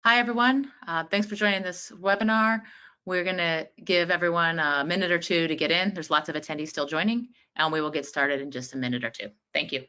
Hi, everyone. Thanks for joining this webinar. We're going to give everyone a minute or two to get in. There's lots of attendees still joining, and we will get started in just a minute or two. Thank you.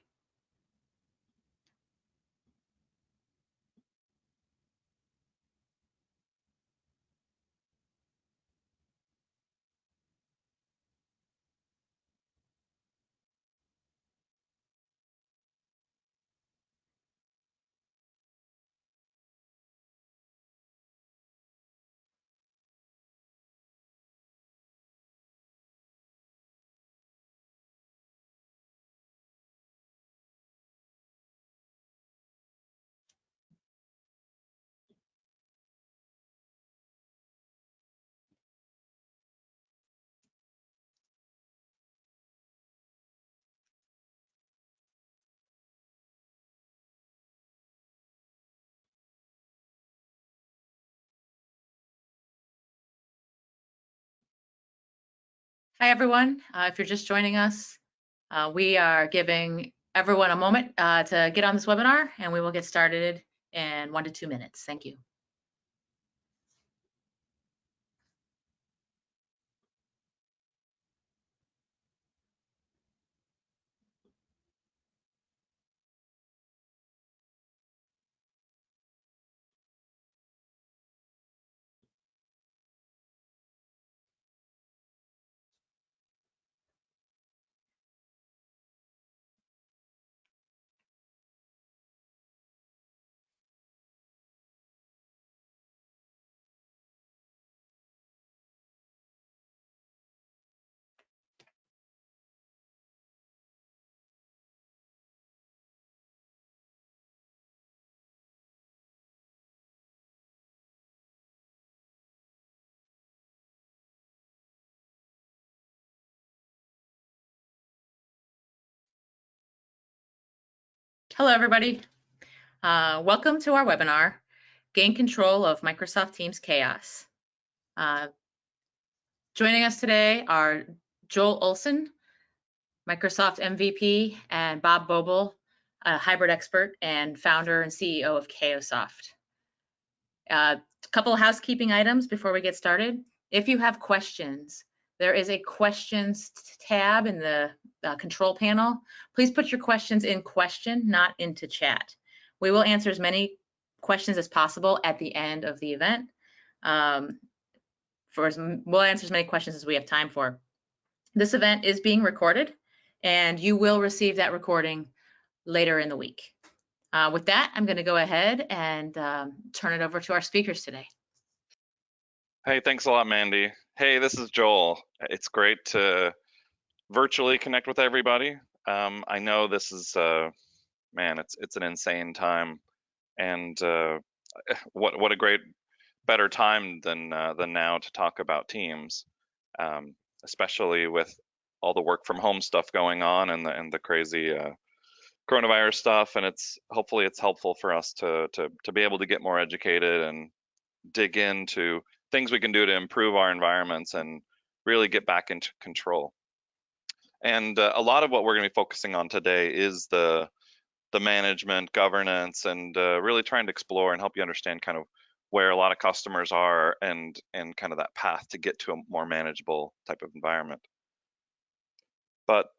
Hi, everyone. If you're just joining us, we are giving everyone a moment to get on this webinar, and we will get started in 1 to 2 minutes. Thank you. Hello, everybody. Welcome to our webinar, Gain Control of Microsoft Teams Chaos. Joining us today are Joel Oleson, Microsoft MVP, and Bob Bobel, a hybrid expert and founder and CEO of Cayosoft. A couple of housekeeping items before we get started. If you have questions, there is a questions tab in the control panel. Please put your questions in question, not into chat. We will answer as many questions as possible at the end of the event. We'll answer as many questions as we have time for. This event is being recorded, and you will receive that recording later in the week. With that, I'm going to go ahead and turn it over to our speakers today. Hey, thanks a lot, Mandy. Hey, this is Joel. It's great to virtually connect with everybody. I know this is, man, it's an insane time, and what a great, better time than now to talk about Teams, especially with all the work from home stuff going on and the crazy coronavirus stuff. And hopefully it's helpful for us to be able to get more educated and dig into things we can do to improve our environments and really get back into control. And a lot of what we're going to be focusing on today is the management, governance, and really trying to explore and help you understand kind of where a lot of customers are and kind of that path to get to a more manageable type of environment. But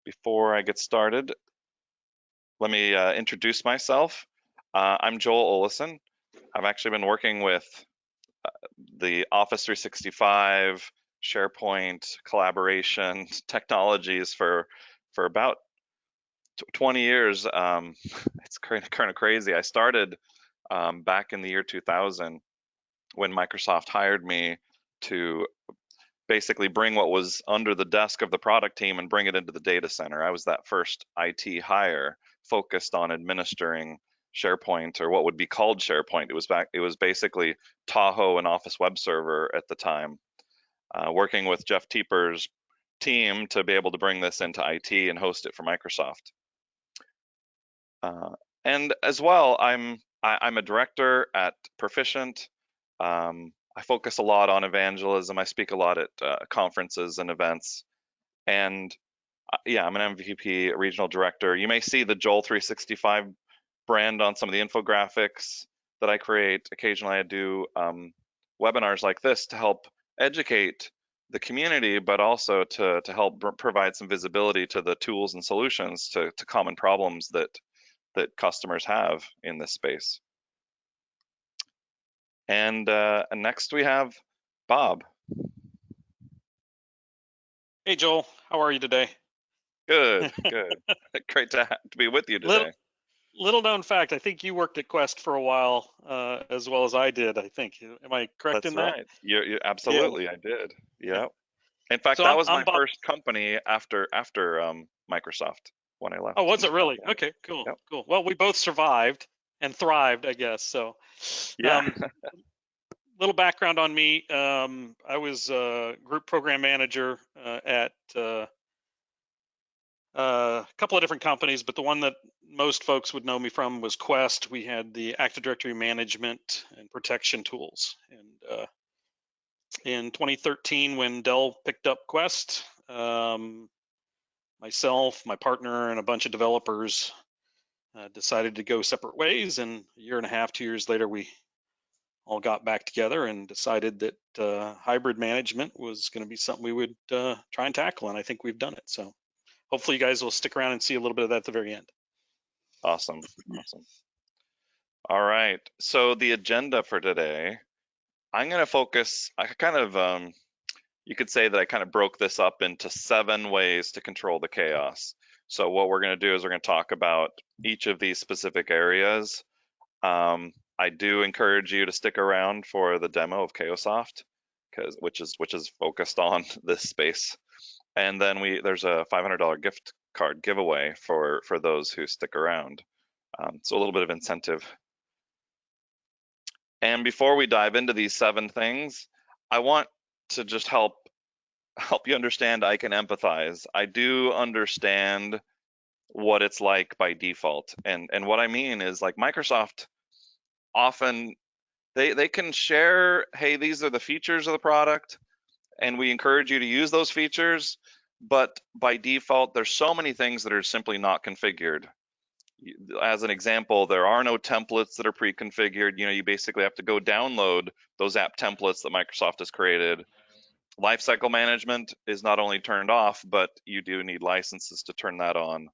before I get started, let me introduce myself. I'm Joel Oleson. I've actually been working with the Office 365, SharePoint, collaboration technologies for about 20 years. It's kind of crazy. I started back in the year 2000 when Microsoft hired me to basically bring what was under the desk of the product team and bring it into the data center. I was that first IT hire focused on administering SharePoint, or what would be called SharePoint. It was basically Tahoe and Office Web Server at the time, working with Jeff Teeper's team to be able to bring this into IT and host it for Microsoft. And as well, I'm a director at Proficient. I focus a lot on evangelism. I speak a lot at conferences and events. And yeah, I'm an MVP regional director. You may see the Joel 365 brand on some of the infographics. that I create. Occasionally I do webinars like this to help educate the community, but also to help provide some visibility to the tools and solutions to common problems that customers have in this space. And next we have Bob. Hey Joel, how are you today? Good, good. Great to be with you Little today. little known fact, I think you worked at Quest for a while, as well as I did. I think. Am I correct That's in that? right. You Yeah. absolutely, I did. Yeah. Yeah. In fact, So that I'm was I'm my Bob. first company after Microsoft when I Oh, left was in it really? 2008. Okay, cool, Yep. cool. Well, we both survived and thrived, I guess. So, Yeah. um, little background on me. I was a group program manager at a couple of different companies, but the one that most folks would know me from was Quest. We had the Active Directory management and protection tools. And in 2013, when Dell picked up Quest, myself, my partner, and a bunch of developers decided to go separate ways. And a year and a half, 2 years later, we all got back together and decided that hybrid management was going to be something we would try and tackle. And I think we've done it. So hopefully you guys will stick around and see a little bit of that at the very end. Awesome. Awesome. All right. So the agenda for today, I'm going to focus, I kind of, you could say that I kind of broke this up into 7 ways to control the chaos. So what we're going to do is we're going to talk about each of these specific areas. I do encourage you to stick around for the demo of Cayosoft, which is focused on this space. And then there's a $500 gift card giveaway for those who stick around. So a little bit of incentive. And before we dive into these 7 things, I want to just help you understand I can empathize. I do understand what it's like by default. And what I mean is, like, Microsoft often they can share, hey, these are the features of the product and we encourage you to use those features, but by default there's so many things that are simply not configured. As an example, there are no templates that are pre-configured. You basically have to go download those app templates that Microsoft has created. Lifecycle management is not only turned off, but you do need licenses to turn that on.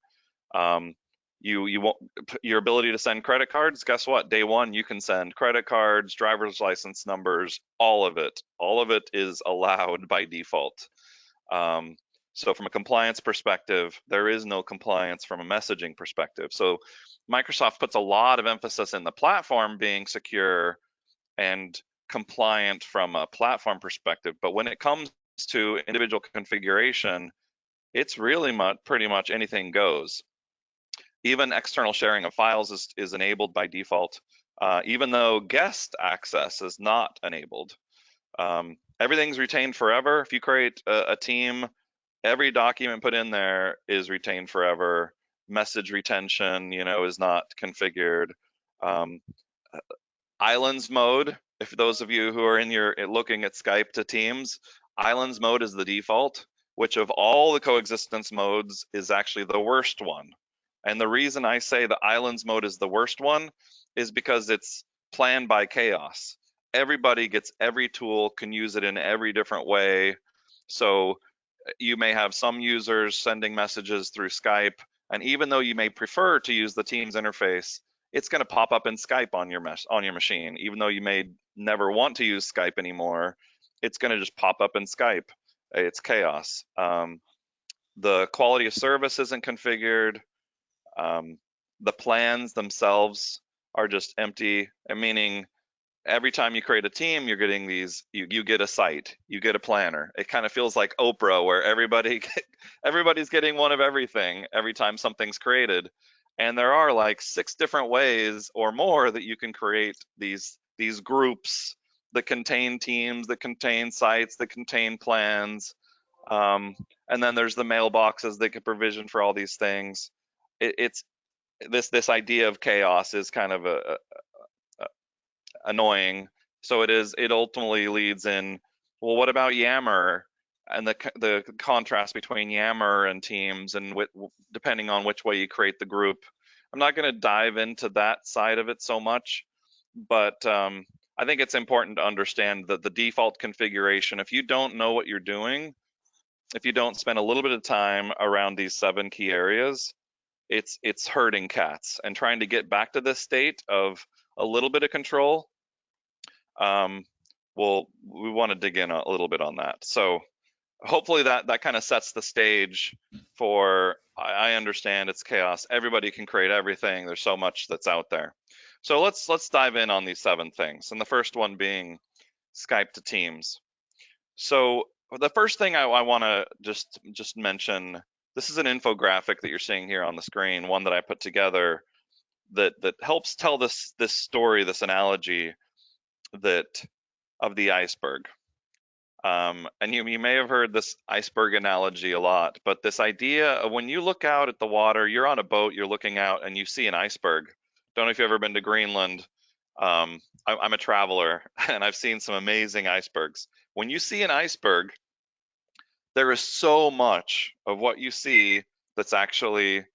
You won't, your ability to send credit cards, guess what? Day one, you can send credit cards, driver's license numbers, all of it. All of it is allowed by default. So from a compliance perspective, there is no compliance from a messaging perspective. So Microsoft puts a lot of emphasis in the platform being secure and compliant from a platform perspective. But when it comes to individual configuration, it's really pretty much anything goes. Even external sharing of files is enabled by default, even though guest access is not enabled. Everything's retained forever. If you create a team, every document put in there is retained forever. Message retention, is not configured. Islands mode, if those of you who are looking at Skype to Teams, Islands mode is the default, which of all the coexistence modes is actually the worst one. And the reason I say the Islands mode is the worst one is because it's planned by chaos. Everybody gets every tool, can use it in every different way. So you may have some users sending messages through Skype, and even though you may prefer to use the Teams interface, it's going to pop up in Skype on your machine. Even though you may never want to use Skype anymore, it's going to just pop up in Skype. It's chaos. The quality of service isn't configured. The plans themselves are just empty, meaning every time you create a team, you're getting you get a site, you get a planner. It kind of feels like Oprah, where everybody's getting one of everything every time something's created. And there are like 6 different ways or more that you can create these groups that contain teams, that contain sites, that contain plans. And then there's the mailboxes that can provision for all these things. It's this idea of chaos is kind of a annoying. So it ultimately leads in, well, what about Yammer and the contrast between Yammer and Teams, and depending on which way you create the group. I'm not going to dive into that side of it so much, but I think it's important to understand that the default configuration, if you don't know what you're doing, if you don't spend a little bit of time around these 7 key areas, it's herding cats, and trying to get back to this state of a little bit of control. Well, we want to dig in a little bit on that. So hopefully that kind of sets the stage for, I understand it's chaos. Everybody can create everything. There's so much that's out there. So let's dive in on these 7 things. And the first one being Skype to Teams. So the first thing I want to just mention, this is an infographic that you're seeing here on the screen, one that I put together that helps tell this story, this analogy that of the iceberg. And you may have heard this iceberg analogy a lot, but this idea of when you look out at the water, you're on a boat, you're looking out and you see an iceberg. Don't know if you've ever been to Greenland. I'm a traveler and I've seen some amazing icebergs. When you see an iceberg, there is so much of what you see that's actually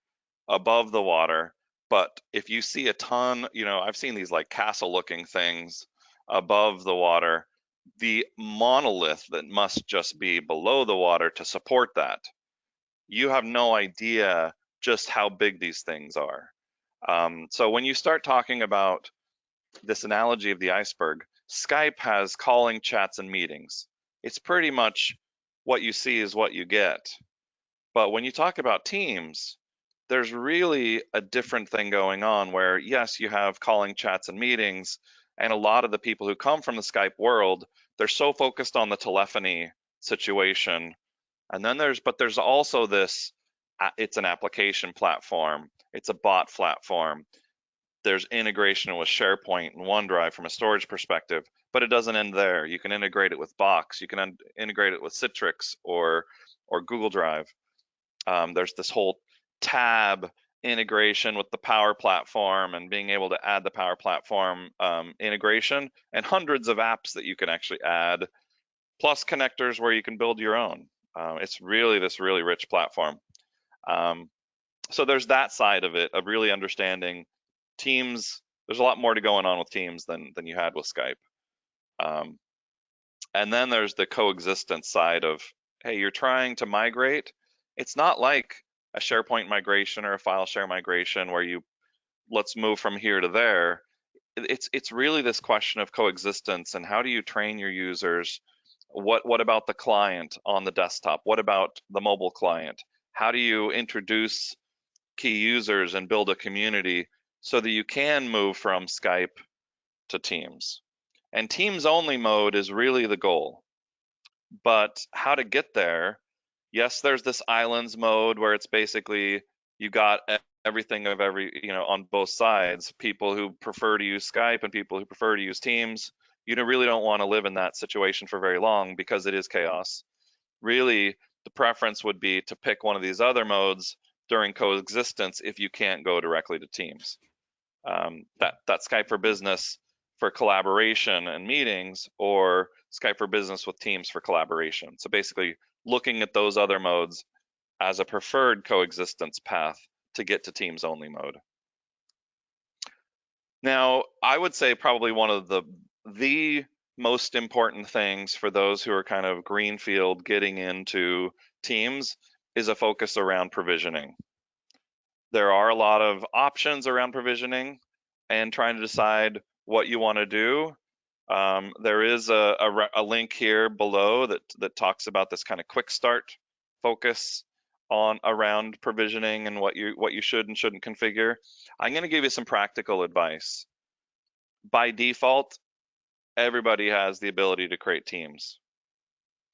above the water. But if you see a ton, I've seen these like castle looking things above the water, the monolith that must just be below the water to support that, you have no idea just how big these things are. So when you start talking about this analogy of the iceberg, Skype has calling, chats, and meetings. It's pretty much what you see is what you get. But when you talk about Teams, there's really a different thing going on where, yes, you have calling, chats, and meetings, and a lot of the people who come from the Skype world, they're so focused on the telephony situation. And then there's also this, it's an application platform, it's a bot platform. There's integration with SharePoint and OneDrive from a storage perspective, but it doesn't end there. You can integrate it with Box, you can integrate it with Citrix or Google Drive. There's this whole tab integration with the Power Platform and being able to add the Power Platform integration, and hundreds of apps that you can actually add, plus connectors where you can build your own. It's really this really rich platform. So there's that side of it, of really understanding Teams. There's a lot more to going on with Teams than you had with Skype. And then there's the coexistence side of, hey, you're trying to migrate. It's not like a SharePoint migration or a file share migration where let's move from here to there. It's really this question of coexistence, and how do you train your users? What about the client on the desktop? What about the mobile client? How do you introduce key users and build a community so that you can move from Skype to Teams? And Teams only mode is really the goal. But how to get there? Yes, there's this islands mode where it's basically you got everything of on both sides, people who prefer to use Skype and people who prefer to use Teams. You really don't want to live in that situation for very long because it is chaos. Really, the preference would be to pick one of these other modes during coexistence if you can't go directly to Teams. That Skype for Business for collaboration and meetings, or Skype for Business with Teams for collaboration. So basically looking at those other modes as a preferred coexistence path to get to Teams only mode. Now, I would say probably one of the most important things for those who are kind of greenfield getting into Teams is a focus around provisioning. There are a lot of options around provisioning and trying to decide what you want to do. There is a link here below that talks about this kind of quick start focus around provisioning and what you should and shouldn't configure. I'm going to give you some practical advice. By default, everybody has the ability to create teams.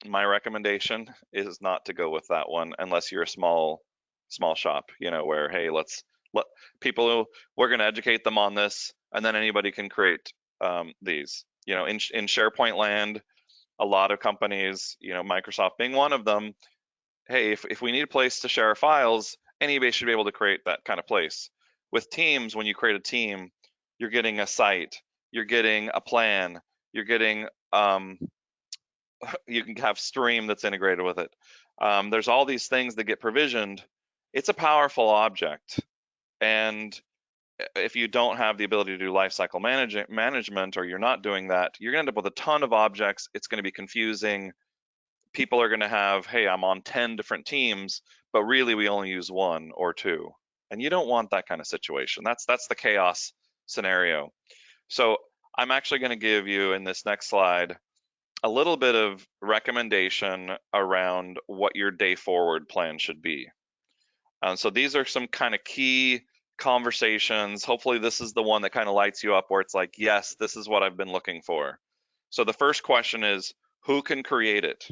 My recommendation is not to go with that one unless you're a small shop, where, hey, let people, we're going to educate them on this, and then anybody can create these. In SharePoint land, a lot of companies, Microsoft being one of them, hey, if we need a place to share our files, anybody should be able to create that kind of place. With Teams, when you create a team, you're getting a site, you're getting a plan, you're getting, you can have Stream that's integrated with it. There's all these things that get provisioned. It's a powerful object. And if you don't have the ability to do lifecycle management, or you're not doing that, you're going to end up with a ton of objects. It's going to be confusing. People are going to have, hey, I'm on 10 different teams, but really we only use 1 or 2. And you don't want that kind of situation. That's the chaos scenario. So I'm actually going to give you in this next slide a little bit of recommendation around what your day forward plan should be. So these are some kind of key conversations. Hopefully this is the one that kind of lights you up, where it's like, yes, this is what I've been looking for. So the first question is, who can create it?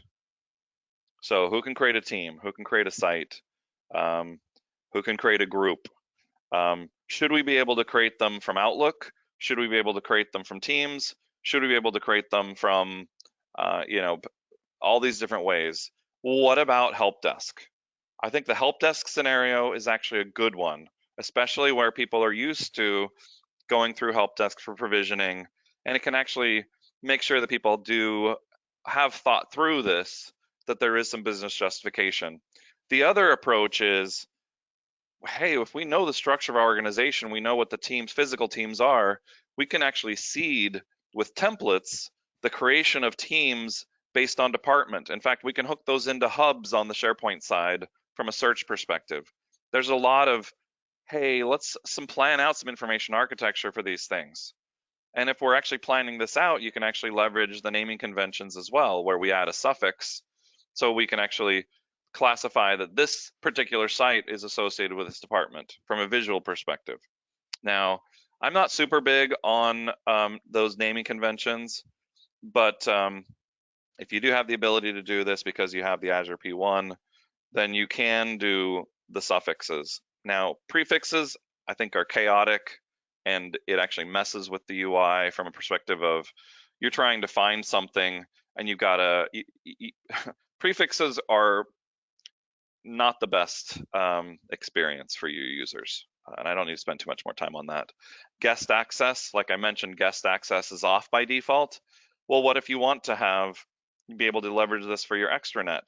So who can create a team? Who can create a site? Who can create a group? Should we be able to create them from Outlook? Should we be able to create them from Teams? Should we be able to create them from, all these different ways? What about help desk? I think the help desk scenario is actually a good one, especially where people are used to going through help desk for provisioning, and it can actually make sure that people do have thought through this, that there is some business justification. The other approach is, hey, if we know the structure of our organization, we know what the physical teams are, we can actually seed with templates the creation of teams based on department. In fact, we can hook those into hubs on the SharePoint side from a search perspective. There's a lot of, hey, let's plan out some information architecture for these things. And if we're actually planning this out, you can actually leverage the naming conventions as well, where we add a suffix. So we can actually classify that this particular site is associated with this department from a visual perspective. Now, I'm not super big on those naming conventions, but if you do have the ability to do this because you have the Azure P1, then you can do the suffixes. Now, prefixes, I think, are chaotic, and it actually messes with the UI from a perspective of you're trying to find something and you've got to, prefixes are not the best experience for your users. And I don't need to spend too much more time on that. Guest access, like I mentioned, guest access is off by default. Well, what if you want to be able to leverage this for your extranet?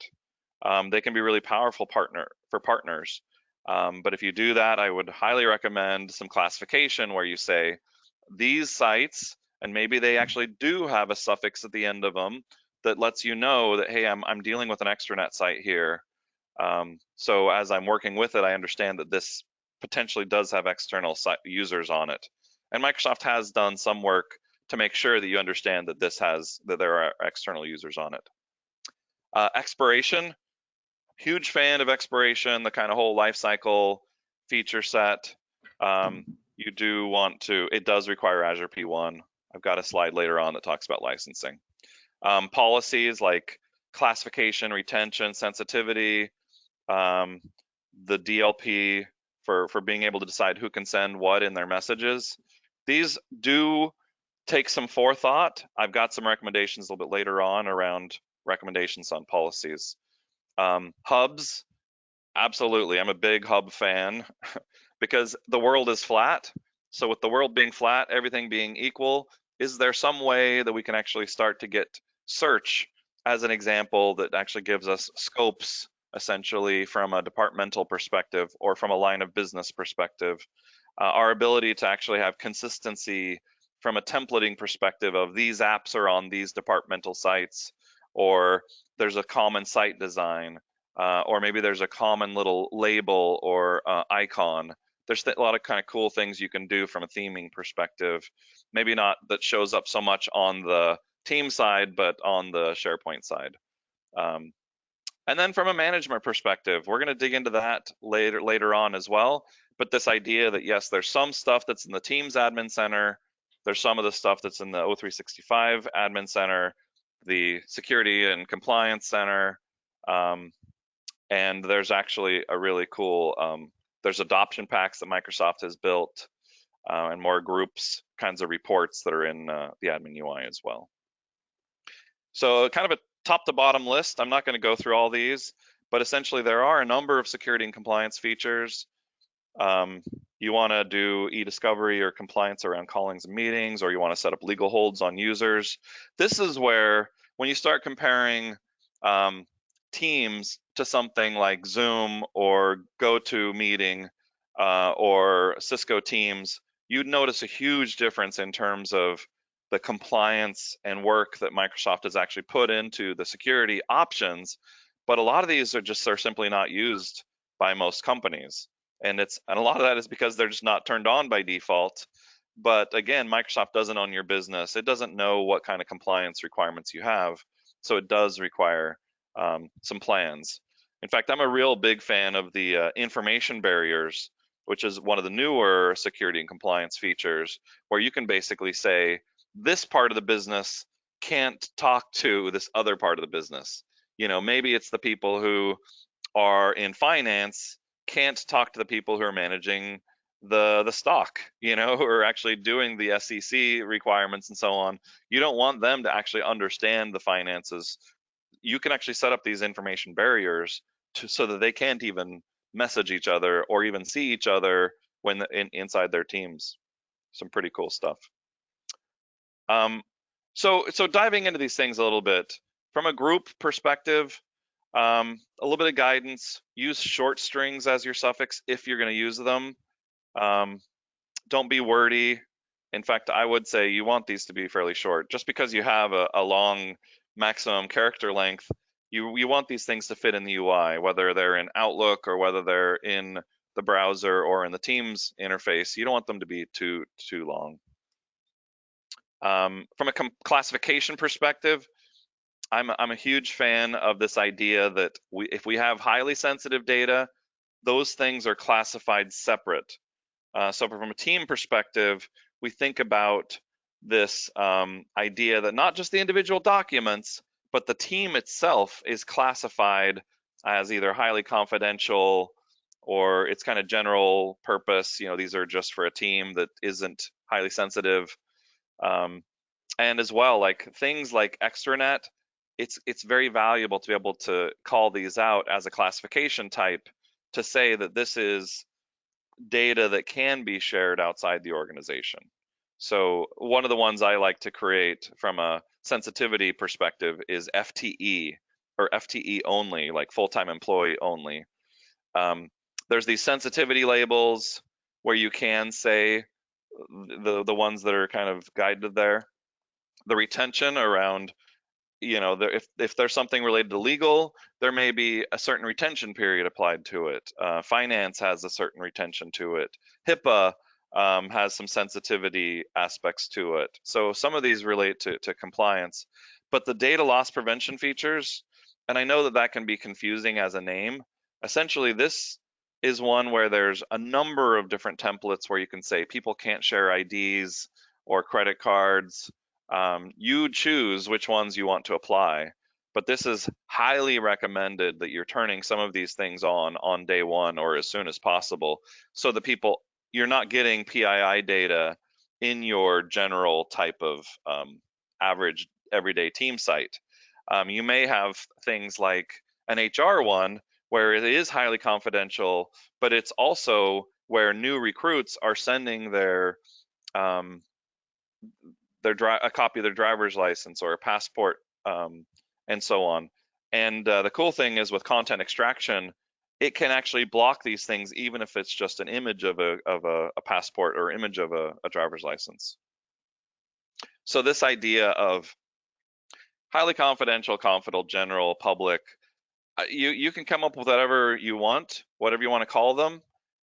They can be really powerful partners. But if you do that, I would highly recommend some classification where you say these sites, and maybe they actually do have a suffix at the end of them that lets you know that, hey, I'm dealing with an extranet site here. So as I'm working with it, I understand that this potentially does have external users on it. And Microsoft has done some work to make sure that you understand that there are external users on it. Expiration, huge fan of expiration, the kind of whole lifecycle feature set. You do want to, it does require Azure P1. I've got a slide later on that talks about licensing. Policies like classification, retention, sensitivity, the DLP for being able to decide who can send what in their messages. These do take some forethought. I've got some recommendations a little bit later on around recommendations on policies. Hubs, absolutely. I'm a big hub fan because the world is flat. So with the world being flat, everything being equal, is there some way that we can actually start to get search as an example that actually gives us scopes, essentially from a departmental perspective or from a line of business perspective? Our ability to actually have consistency from a templating perspective of these apps are on these departmental sites, or there's a common site design, or maybe there's a common little label or icon. There's a lot of kind of cool things you can do from a theming perspective. Maybe not that shows up so much on the team side, but on the SharePoint side. And then from a management perspective, we're going to dig into that later on as well. But this idea that, yes, there's some stuff that's in the Teams Admin Center. There's some of the stuff that's in the O365 Admin Center, the Security and Compliance Center. And there's actually a really cool, there's adoption packs that Microsoft has built and more groups kinds of reports that are in the admin UI as well. So kind of a top to bottom list. I'm not going to go through all these, but essentially there are a number of security and compliance features. You want to do e-discovery or compliance around callings and meetings, or you want to set up legal holds on users. This is where, when you start comparing Teams to something like Zoom or GoToMeeting or Cisco Teams, you'd notice a huge difference in terms of the compliance and work that Microsoft has actually put into the security options. But a lot of these are simply not used by most companies. And a lot of that is because they're just not turned on by default. But again, Microsoft doesn't own your business. It doesn't know what kind of compliance requirements you have. So it does require some plans. In fact, I'm a real big fan of the information barriers, which is one of the newer security and compliance features, where you can basically say, this part of the business can't talk to this other part of the business. Maybe it's the people who are in finance can't talk to the people who are managing the stock, who are actually doing the SEC requirements and so on. You don't want them to actually understand the finances. You can actually set up these information barriers so that they can't even message each other or even see each other when inside their teams. Some pretty cool stuff. So diving into these things a little bit from a group perspective, a little bit of guidance. Use short strings as your suffix if you're going to use them. Don't be wordy. In fact, I would say you want these to be fairly short. Just because you have a long maximum character length, you want these things to fit in the UI, whether they're in Outlook or whether they're in the browser or in the Teams interface. You don't want them to be too long. From a classification perspective, I'm a huge fan of this idea that if we have highly sensitive data, those things are classified separate. So from a team perspective, we think about this idea that not just the individual documents, but the team itself is classified as either highly confidential or it's kind of general purpose. These are just for a team that isn't highly sensitive. And as well, like things like extranet, it's very valuable to be able to call these out as a classification type to say that this is data that can be shared outside the organization. So one of the ones I like to create from a sensitivity perspective is FTE or FTE only, like full-time employee only. There's these sensitivity labels where you can say the ones that are kind of guided there. The retention around, if there's something related to legal, there may be a certain retention period applied to it. Finance has a certain retention to it. HIPAA has some sensitivity aspects to it. So some of these relate to compliance, but the data loss prevention features, and I know that can be confusing as a name. Essentially, this is one where there's a number of different templates where you can say people can't share IDs or credit cards. You choose which ones you want to apply, but this is highly recommended that you're turning some of these things on day one or as soon as possible, so that you're not getting PII data in your general type of average everyday team site. You may have things like an HR one where it is highly confidential, but it's also where new recruits are sending a copy of their driver's license or a passport, and so on. And the cool thing is with content extraction, it can actually block these things even if it's just an image of a passport or image of a driver's license. So this idea of highly confidential, general, public, you can come up with whatever you want to call them,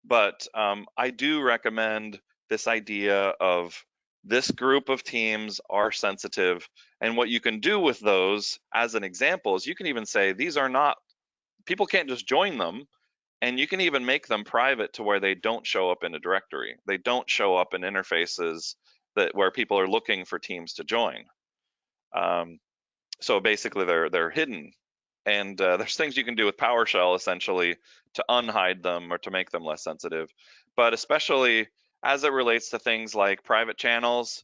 but I do recommend this idea of this group of teams are sensitive, and what you can do with those as an example is you can even say these are not, people can't just join them, and you can even make them private to where they don't show up in a directory. They don't show up in interfaces where people are looking for teams to join. So basically they're hidden. And there's things you can do with PowerShell essentially to unhide them or to make them less sensitive. But especially as it relates to things like private channels,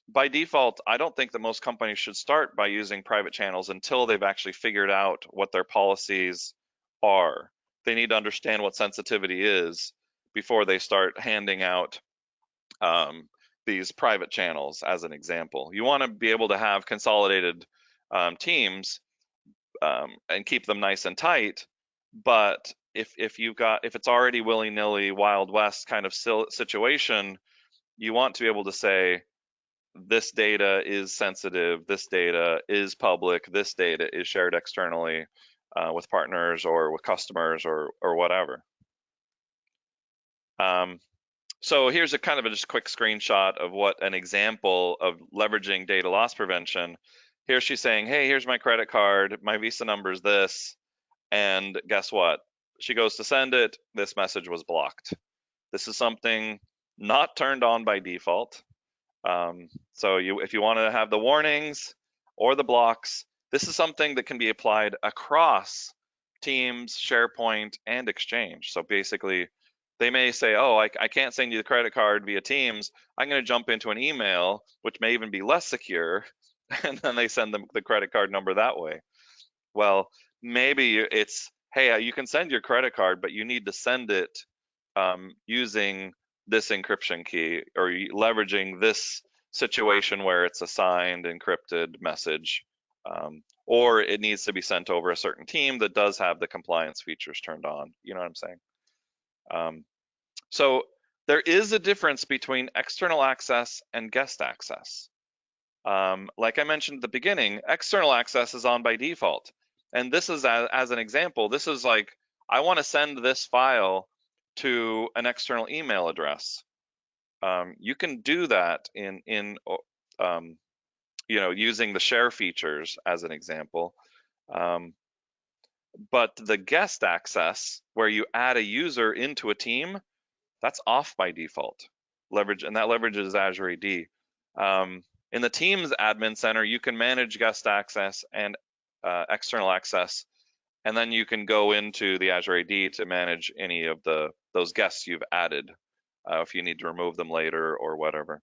by default, I don't think that most companies should start by using private channels until they've actually figured out what their policies are. They need to understand what sensitivity is before they start handing out these private channels as an example. You want to be able to have consolidated teams and keep them nice and tight. But if it's already willy-nilly Wild West kind of situation, you want to be able to say, this data is sensitive, this data is public, this data is shared externally with partners or with customers or whatever. So here's a kind of just a quick screenshot of what an example of leveraging data loss prevention. Here she's saying, hey, here's my credit card, my Visa number is this, and guess what? She goes to send it, this message was blocked. This is something not turned on by default. So if you want to have the warnings or the blocks, this is something that can be applied across Teams, SharePoint, and Exchange. So basically, they may say, oh, I can't send you the credit card via Teams. I'm going to jump into an email, which may even be less secure, and then they send them the credit card number that way. Well, maybe it's, hey, you can send your credit card, but you need to send it using this encryption key or leveraging this situation where it's a signed encrypted message, or it needs to be sent over a certain team that does have the compliance features turned on. You know what I'm saying? So there is a difference between external access and guest access. Like I mentioned at the beginning, external access is on by default. And this is, as an example, this is like, I want to send this file to an external email address. You can do that in using the share features as an example. But the guest access, where you add a user into a team, that's off by default. And that leverages Azure AD. In the Teams Admin Center, you can manage guest access and external access, and then you can go into the Azure AD to manage any of those guests you've added if you need to remove them later or whatever.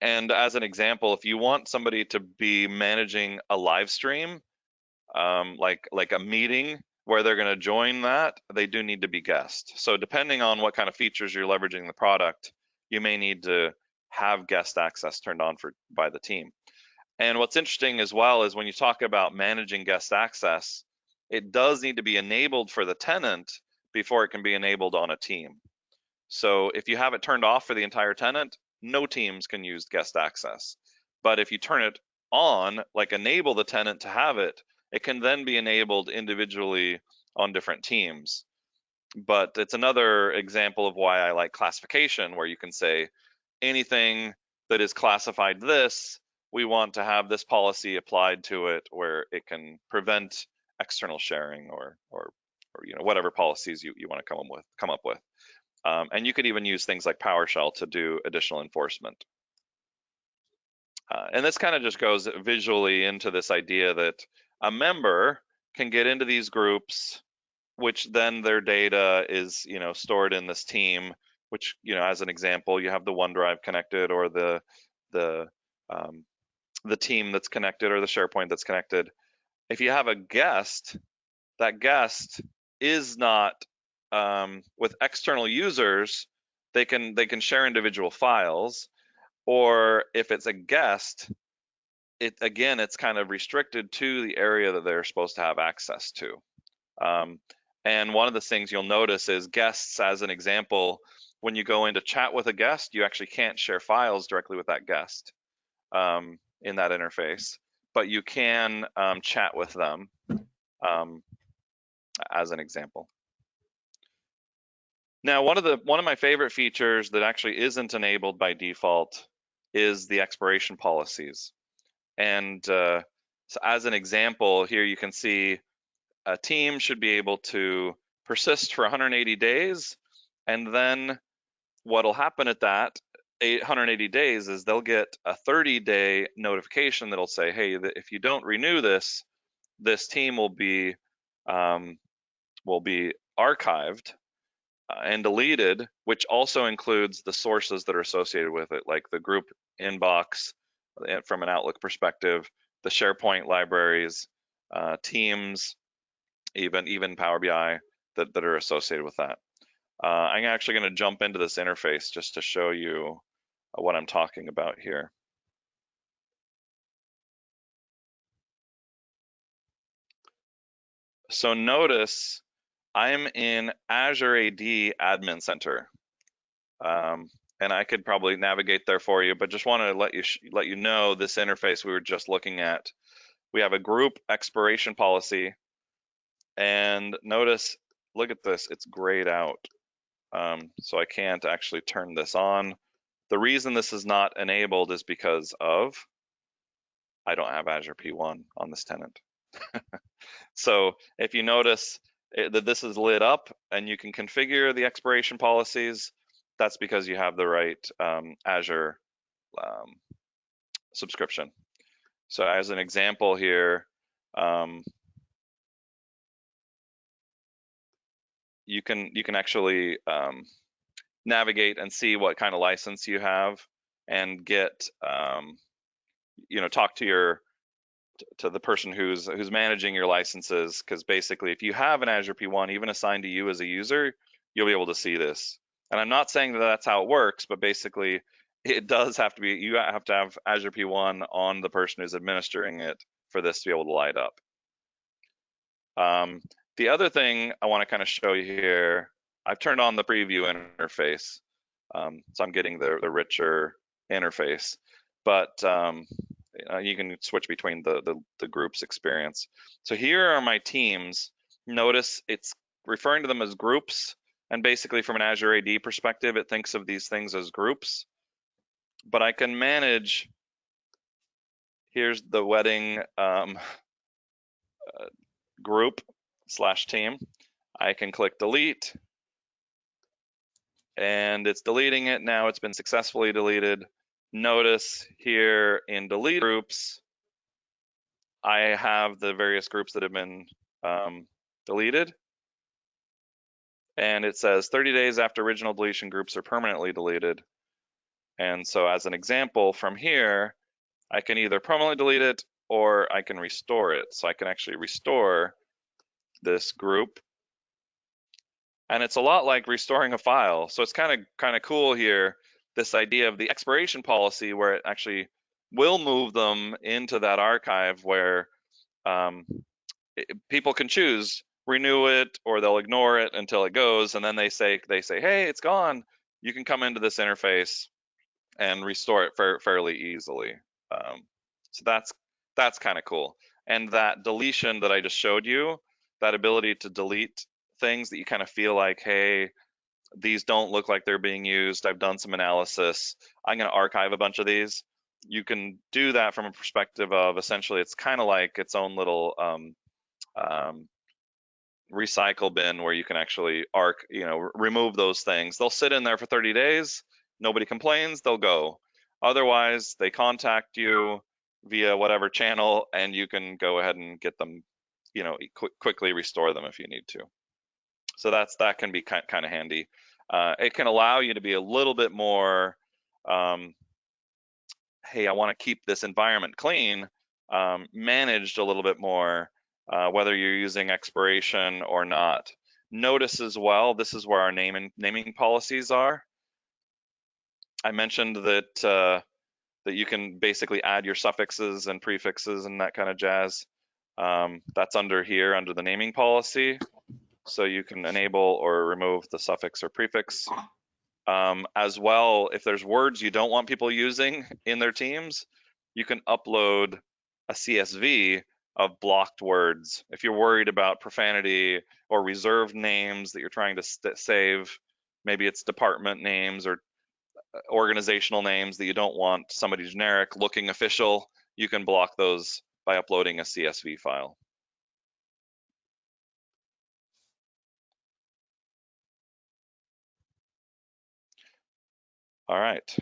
And as an example, if you want somebody to be managing a live stream, like a meeting where they're going to join that, they do need to be guest. So depending on what kind of features you're leveraging the product, you may need to have guest access turned on by the team. And what's interesting as well is when you talk about managing guest access, it does need to be enabled for the tenant before it can be enabled on a team. So if you have it turned off for the entire tenant, no teams can use guest access. But if you turn it on, like enable the tenant to have it, it can then be enabled individually on different teams. But it's another example of why I like classification, where you can say anything that is classified this, we want to have this policy applied to it where it can prevent external sharing or whatever policies you want to come up with. And you could even use things like PowerShell to do additional enforcement. And this kind of just goes visually into this idea that a member can get into these groups, which then their data is stored in this team, which as an example, you have the OneDrive connected or the team that's connected or the SharePoint that's connected. If you have a guest, that guest is not with external users, they can share individual files, or if it's a guest, it's kind of restricted to the area that they're supposed to have access to. And one of the things you'll notice is guests, as an example, when you go in to chat with a guest, you actually can't share files directly with that guest in that interface, but you can chat with them as an example. Now, one of my favorite features that actually isn't enabled by default is the expiration policies. And so as an example, here you can see a team should be able to persist for 180 days. And then what'll happen at that 180 days is they'll get a 30-day notification that'll say, hey, if you don't renew this team will be archived and deleted, which also includes the sources that are associated with it, like the group inbox from an Outlook perspective, the SharePoint libraries, Teams, even Power BI that are associated with that. I'm actually going to jump into this interface just to show you what I'm talking about here. So notice I'm in Azure AD Admin Center. And I could probably navigate there for you, but just want to let you know this interface we were just looking at. We have a group expiration policy, and notice, look at this, it's grayed out. So I can't actually turn this on. The reason this is not enabled is because of I don't have Azure P1 on this tenant. So if you notice that this is lit up and you can configure the expiration policies, that's because you have the right Azure subscription. So as an example here, you can actually navigate and see what kind of license you have and get talk to the person who's managing your licenses, because basically if you have an Azure P1 even assigned to you as a user, you'll be able to see this. And I'm not saying that that's how it works, but basically it does have to be, you have to have Azure P1 on the person who's administering it for this to be able to light up. The other thing I want to kind of show you here, I've turned on the preview interface, so I'm getting the richer interface, but you can switch between the groups experience. So here are my teams. Notice it's referring to them as groups, and basically from an Azure AD perspective, it thinks of these things as groups. But I can manage, here's the wedding group / team. I can click delete, and it's deleting it now. It's been successfully deleted. Notice here in delete groups, I have the various groups that have been deleted, and it says 30 days after original deletion, groups are permanently deleted. And so as an example from here, I can either permanently delete it or I can restore it. So I can actually restore this group, and it's a lot like restoring a file. So it's kind of cool here, this idea of the expiration policy, where it actually will move them into that archive where people can choose renew it or they'll ignore it until it goes, and then they say, hey, it's gone. You can come into this interface and restore it fairly easily. So that's kind of cool. And that deletion that I just showed you, that ability to delete things that you kind of feel like, hey, these don't look like they're being used. I've done some analysis. I'm going to archive a bunch of these. You can do that from a perspective of essentially it's kind of like its own little recycle bin where you can actually remove those things. They'll sit in there for 30 days. Nobody complains, they'll go. Otherwise, they contact you via whatever channel, and you can go ahead and get them, quickly restore them if you need to. So that can be kind of handy. It can allow you to be a little bit more, hey, I want to keep this environment clean, managed a little bit more, whether you're using expiration or not. Notice as well, this is where our naming policies are. I mentioned that you can basically add your suffixes and prefixes and that kind of jazz. That's under here, under the naming policy. So you can enable or remove the suffix or prefix. As well, if there's words you don't want people using in their teams, you can upload a CSV of blocked words. If you're worried about profanity or reserved names that you're trying to save, maybe it's department names or organizational names that you don't want somebody generic looking official, you can block those by uploading a CSV file. All right.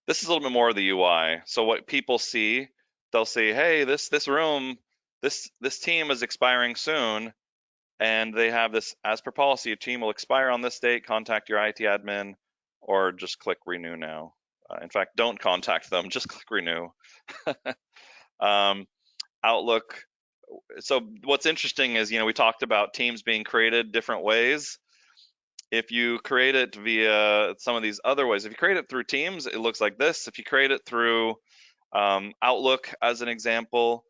This is a little bit more of the UI. So what people see, they'll see, hey, this room, this team is expiring soon, and they have this, as per policy, a team will expire on this date, contact your IT admin, or just click renew now. In fact, don't contact them, just click renew. Outlook. So what's interesting is, we talked about teams being created different ways. If you create it via some of these other ways, if you create it through Teams, it looks like this. If you create it through Outlook, as an example,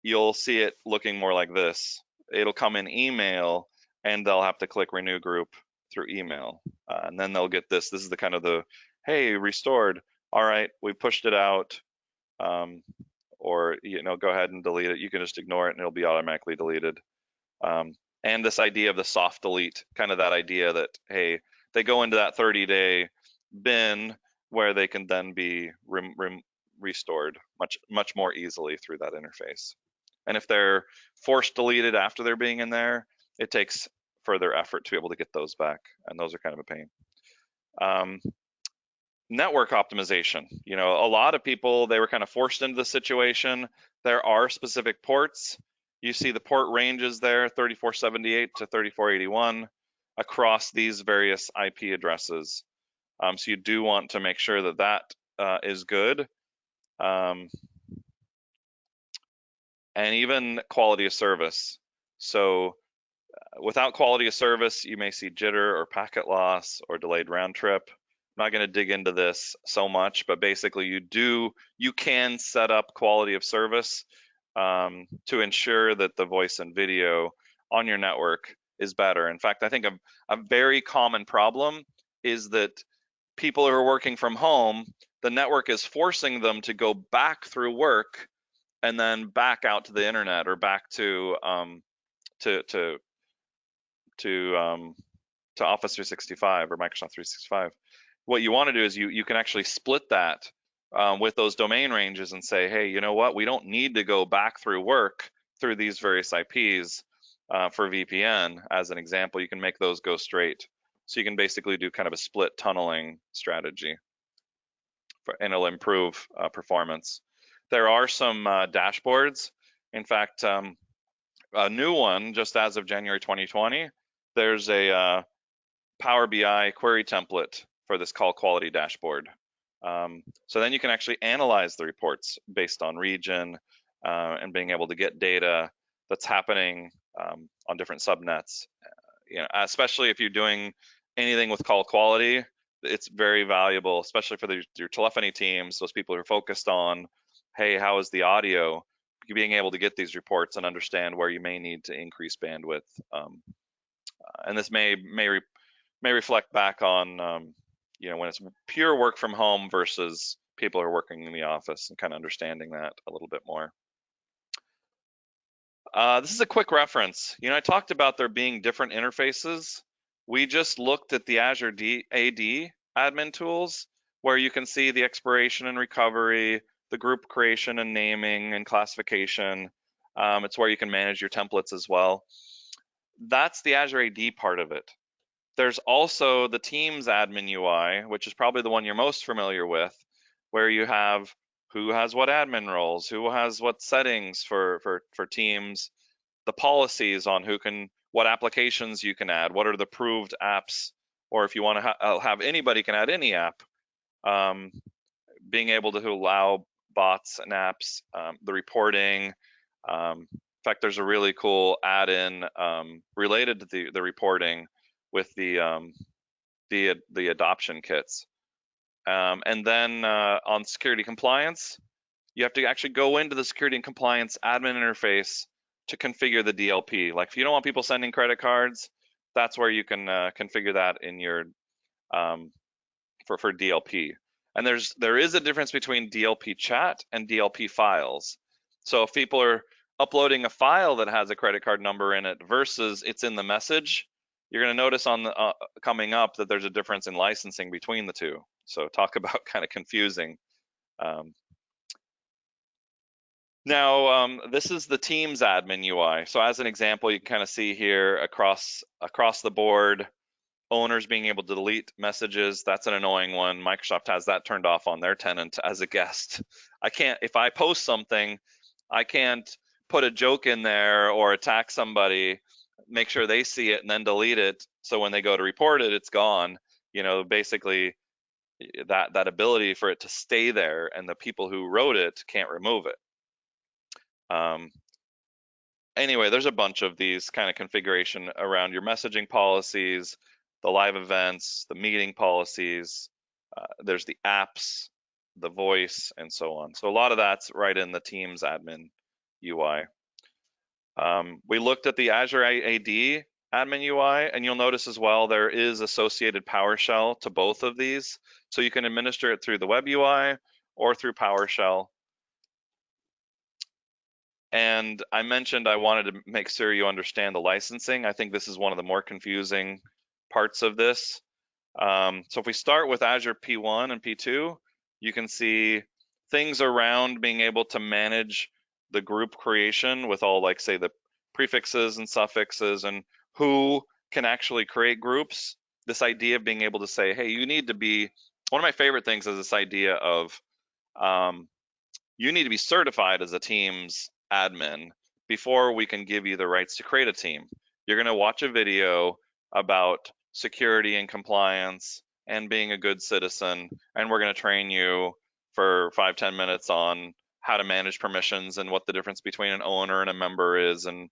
you'll see it looking more like this. It'll come in email, and they'll have to click renew group through email. And then they'll get this. This is the kind of the, hey, restored. All right, we pushed it out. Or, go ahead and delete it. You can just ignore it and it'll be automatically deleted. And this idea of the soft delete, kind of that idea that, hey, they go into that 30-day bin where they can then be restored much more easily through that interface. And if they're forced deleted after they're being in there, it takes further effort to be able to get those back, and those are kind of a pain. Network optimization. A lot of people, they were kind of forced into the situation. There are specific ports. You see the port ranges there, 3478 to 3481 across these various IP addresses. So you do want to make sure that that is good. And even quality of service. So without quality of service, you may see jitter or packet loss or delayed round trip. I'm not going to dig into this so much, but basically you can set up quality of service to ensure that the voice and video on your network is better. In fact, I think a very common problem is that people who are working from home, the network is forcing them to go back through work and then back out to the internet or back to Office 365 or Microsoft 365. What you want to do is you can actually split that with those domain ranges and say, hey, you know what? We don't need to go back through work through these various IPs for VPN. As an example, you can make those go straight. So you can basically do kind of a split tunneling strategy, and it'll improve performance. There are some dashboards. In fact, a new one just as of January 2020, there's a Power BI query template for this call quality dashboard. So then you can actually analyze the reports based on region and being able to get data that's happening on different subnets. Especially if you're doing anything with call quality, it's very valuable, especially for your telephony teams, those people who are focused on, hey, how is the audio? Being able to get these reports and understand where you may need to increase bandwidth. And this may reflect back on when it's pure work from home versus people who are working in the office, and kind of understanding that a little bit more. This is a quick reference. I talked about there being different interfaces. We just looked at the Azure AD admin tools, where you can see the expiration and recovery, the group creation and naming and classification. It's where you can manage your templates as well. That's the Azure AD part of it. There's also the Teams admin UI, which is probably the one you're most familiar with, where you have who has what admin roles, who has what settings for Teams, the policies on what applications you can add, what are the approved apps, or if you want to have anybody can add any app, being able to allow bots and apps, the reporting. In fact, there's a really cool add-in related to the reporting with the adoption kits. And then on security compliance, you have to actually go into the security and compliance admin interface to configure the DLP. Like if you don't want people sending credit cards, that's where you can configure that in your for DLP. And there is a difference between DLP chat and DLP files. So if people are uploading a file that has a credit card number in it versus it's in the message, you're going to notice on the coming up that there's a difference in licensing between the two. So talk about kind of confusing. Now, this is the Teams admin UI. So as an example, you can kind of see here across the board, owners being able to delete messages. That's an annoying one. Microsoft has that turned off on their tenant as a guest. If I post something, I can't put a joke in there or attack somebody, make sure they see it and then delete it. So when they go to report it, it's gone. Basically that ability for it to stay there, and the people who wrote it can't remove it. Anyway, there's a bunch of these kind of configuration around your messaging policies, the live events, the meeting policies, there's the apps, the voice, and so on. So a lot of that's right in the Teams admin UI. We looked at the Azure AD. admin UI, and you'll notice as well there is associated PowerShell to both of these, so you can administer it through the web UI or through PowerShell. And I mentioned I wanted to make sure you understand the licensing. I think this is one of the more confusing parts of this. So if we start with Azure P1 and P2, you can see things around being able to manage the group creation with all, like, say, the prefixes and suffixes and who can actually create groups. This idea of being able to say, hey, you need to be, one of my favorite things is this idea of you need to be certified as a team's admin before we can give you the rights to create a team. You're going to watch a video about security and compliance and being a good citizen, and we're going to train you for 5-10 minutes on how to manage permissions and what the difference between an owner and a member is, and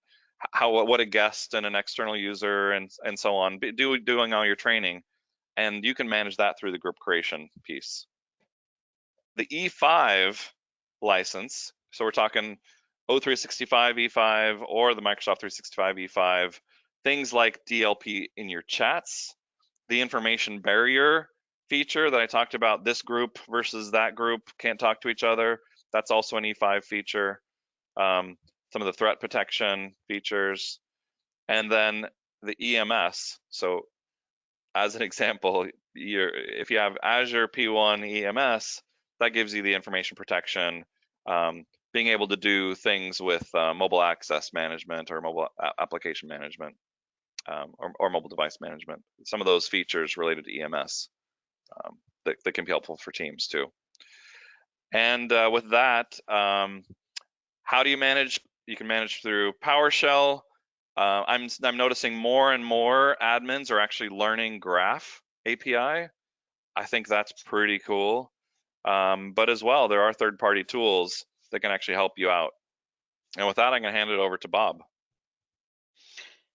what a guest and an external user and so on. Doing all your training, and you can manage that through the group creation piece. The E5 license, so we're talking O365 E5 or the Microsoft 365 E5, things like DLP in your chats, the information barrier feature that I talked about, this group versus that group can't talk to each other, that's also an E5 feature. Some of the threat protection features, and then the EMS. So as an example, if you have Azure P1 EMS, that gives you the information protection, being able to do things with mobile access management or mobile application management, or mobile device management. Some of those features related to EMS that can be helpful for teams too. And with that, how do you manage? You can manage through PowerShell. I'm noticing more and more admins are actually learning Graph API. I think that's pretty cool. But as well, there are third-party tools that can actually help you out. And with that, I'm going to hand it over to Bob.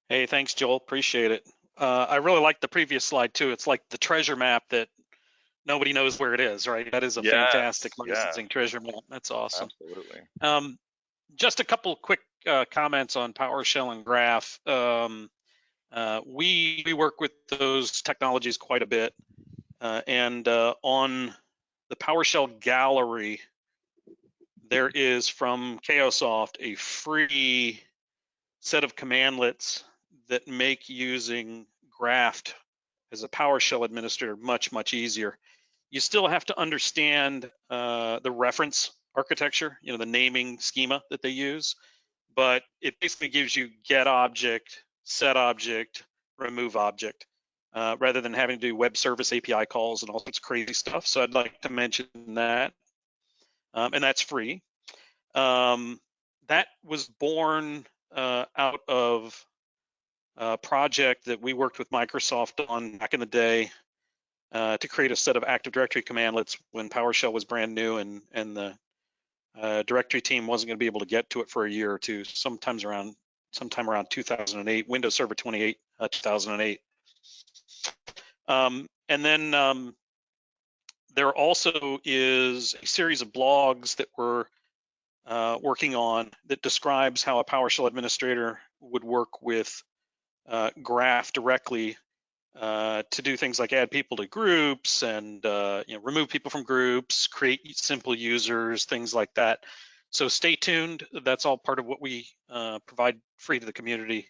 Hey, thanks, Joel. Appreciate it. I really like the previous slide too. It's like the treasure map that nobody knows where it is, right? That is a fantastic licensing treasure map. That's awesome. Absolutely. Just a couple quick comments on PowerShell and Graph. We work with those technologies quite a bit, and on the PowerShell gallery, there is from Cayosoft a free set of commandlets that make using Graph as a PowerShell administrator much, much easier. You still have to understand the reference architecture, the naming schema that they use, but it basically gives you get object, set object, remove object, rather than having to do web service API calls and all sorts of crazy stuff. So I'd like to mention that, and that's free. That was born out of a project that we worked with Microsoft on back in the day to create a set of Active Directory commandlets when PowerShell was brand new, and the directory team wasn't going to be able to get to it for a year or two, sometime around 2008, Windows Server 28, 2008. And then there also is a series of blogs that we're working on that describes how a PowerShell administrator would work with Graph directly to do things like add people to groups and remove people from groups, create simple users, things like that. So stay tuned. That's all part of what we provide free to the community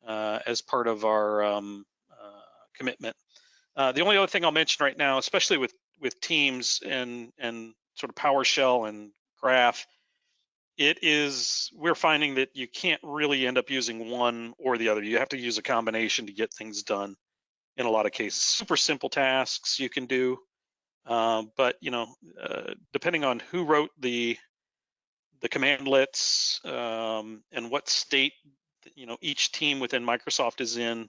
as part of our commitment. The only other thing I'll mention right now, especially with Teams and sort of PowerShell and Graph, we're finding that you can't really end up using one or the other. You have to use a combination to get things done in a lot of cases. Super simple tasks you can do, but depending on who wrote the commandlets and what state each team within Microsoft is in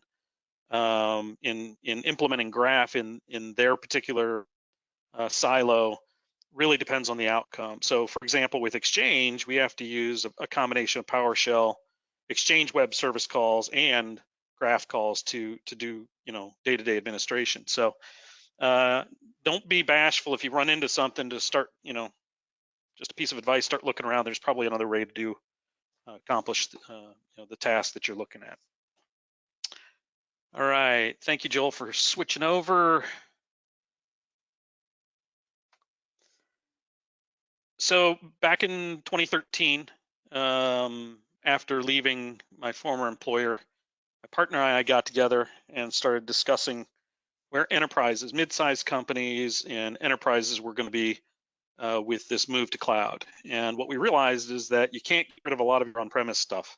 implementing Graph in their particular silo, really depends on the outcome. So for example, with Exchange, we have to use a combination of PowerShell, Exchange web service calls, and Graph calls to do day-to-day administration. So don't be bashful if you run into something to start, just a piece of advice, start looking around. There's probably another way to accomplish the task that you're looking at. All right, thank you, Joel, for switching over. So back in 2013, after leaving my former employer, my partner and I got together and started discussing where enterprises, mid-sized companies and enterprises were going to be with this move to cloud. And what we realized is that you can't get rid of a lot of your on-premise stuff.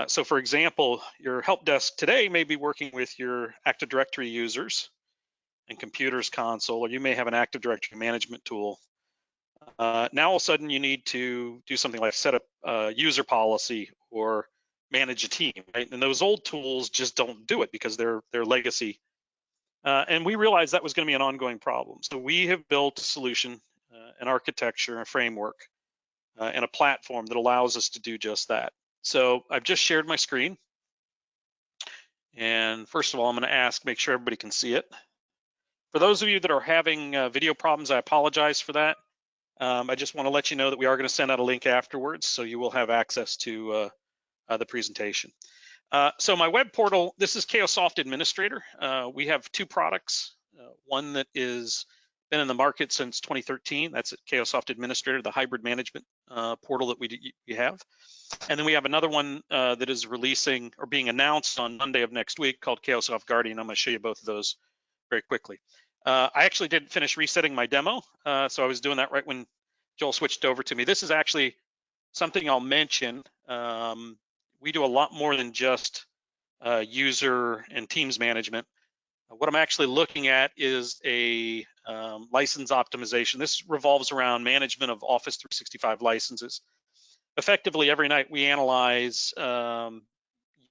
So for example, your help desk today may be working with your Active Directory users and computers console, or you may have an Active Directory management tool. Now all of a sudden you need to do something like set up a user policy or manage a team, right? And those old tools just don't do it because they're legacy. And we realized that was going to be an ongoing problem. So we have built a solution, an architecture, a framework, and a platform that allows us to do just that. So I've just shared my screen. And first of all, I'm going to make sure everybody can see it. For those of you that are having video problems, I apologize for that. I just want to let you know that we are going to send out a link afterwards, so you will have access to the presentation. So my web portal, this is Cayosoft Administrator. We have two products. One that is been in the market since 2013. That's at Cayosoft Administrator, the hybrid management portal that we have. And then we have another one that is releasing or being announced on Monday of next week called Cayosoft Guardian. I'm going to show you both of those very quickly. I actually didn't finish resetting my demo, so I was doing that right when Joel switched over to me. This is actually something I'll mention. We do a lot more than just user and teams management. What I'm actually looking at is a license optimization. This revolves around management of Office 365 licenses. Effectively, every night we analyze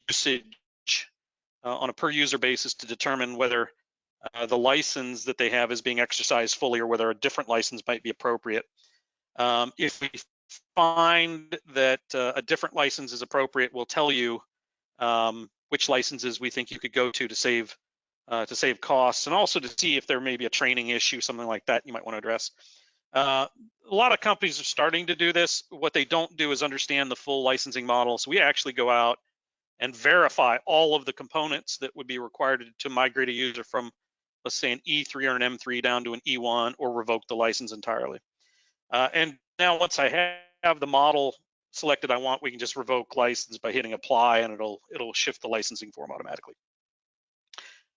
usage on a per user basis to determine whether the license that they have is being exercised fully or whether a different license might be appropriate. If we find that a different license is appropriate, we'll tell you which licenses we think you could go to save costs, and also to see if there may be a training issue, something like that you might want to address. A lot of companies are starting to do this. What they don't do is understand the full licensing model. So we actually go out and verify all of the components that would be required to migrate a user from, let's say, an E3 or an M3 down to an E1 or revoke the license entirely. And now once I have the model selected I want, we can just revoke license by hitting apply, and it'll shift the licensing form automatically.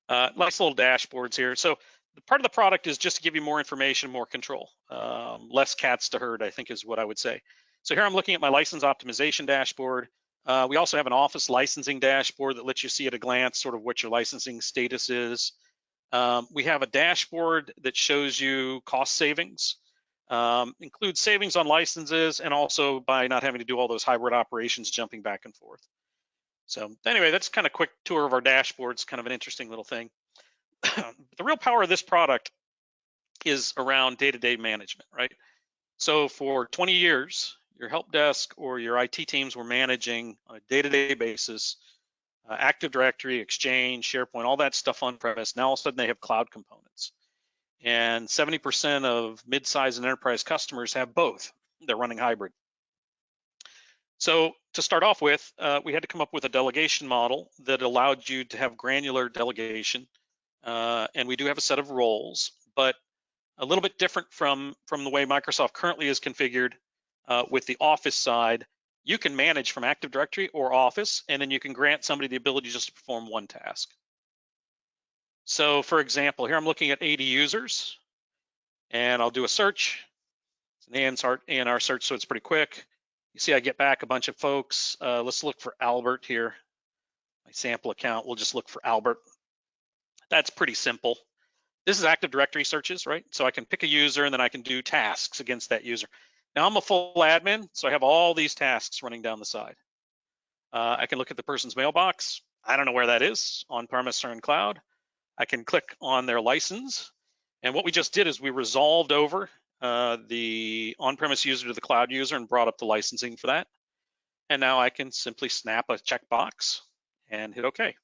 Nice little dashboards here. So part of the product is just to give you more information, more control. Less cats to herd, I think, is what I would say. So here I'm looking at my license optimization dashboard. We also have an Office licensing dashboard that lets you see at a glance sort of what your licensing status is. We have a dashboard that shows you cost savings, includes savings on licenses, and also by not having to do all those hybrid operations jumping back and forth. So anyway, that's kind of a quick tour of our dashboards, kind of an interesting little thing. The real power of this product is around day-to-day management, right? So for 20 years, your help desk or your IT teams were managing on a day-to-day basis, Active Directory, Exchange, SharePoint, all that stuff on premise. Now all of a sudden they have cloud components. And 70% of mid-size and enterprise customers have both. They're running hybrid. So to start off with, we had to come up with a delegation model that allowed you to have granular delegation. And we do have a set of roles, but a little bit different from the way Microsoft currently is configured with the Office side. You can manage from Active Directory or Office, and then you can grant somebody the ability just to perform one task. So for example, here I'm looking at 80 users, and I'll do a search. It's an ANR search, so it's pretty quick. You see I get back a bunch of folks. Let's look for Albert here. My sample account, we'll just look for Albert. That's pretty simple. This is Active Directory searches, right? So I can pick a user and then I can do tasks against that user. Now I'm a full admin, so I have all these tasks running down the side. I can look at the person's mailbox. I don't know where that is, on-premise or in cloud. I can click on their license. And what we just did is we resolved over the on-premise user to the cloud user and brought up the licensing for that. And now I can simply snap a checkbox and hit OK.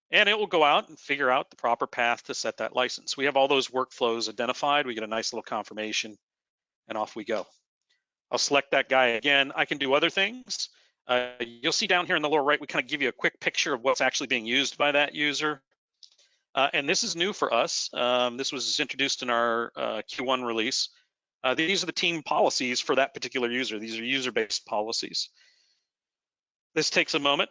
And it will go out and figure out the proper path to set that license. We have all those workflows identified. We get a nice little confirmation, and off we go. I'll select that guy again. I can do other things. You'll see down here in the lower right, we kind of give you a quick picture of what's actually being used by that user. And this is new for us. This was introduced in our Q1 release. These are the team policies for that particular user. These are user-based policies. This takes a moment.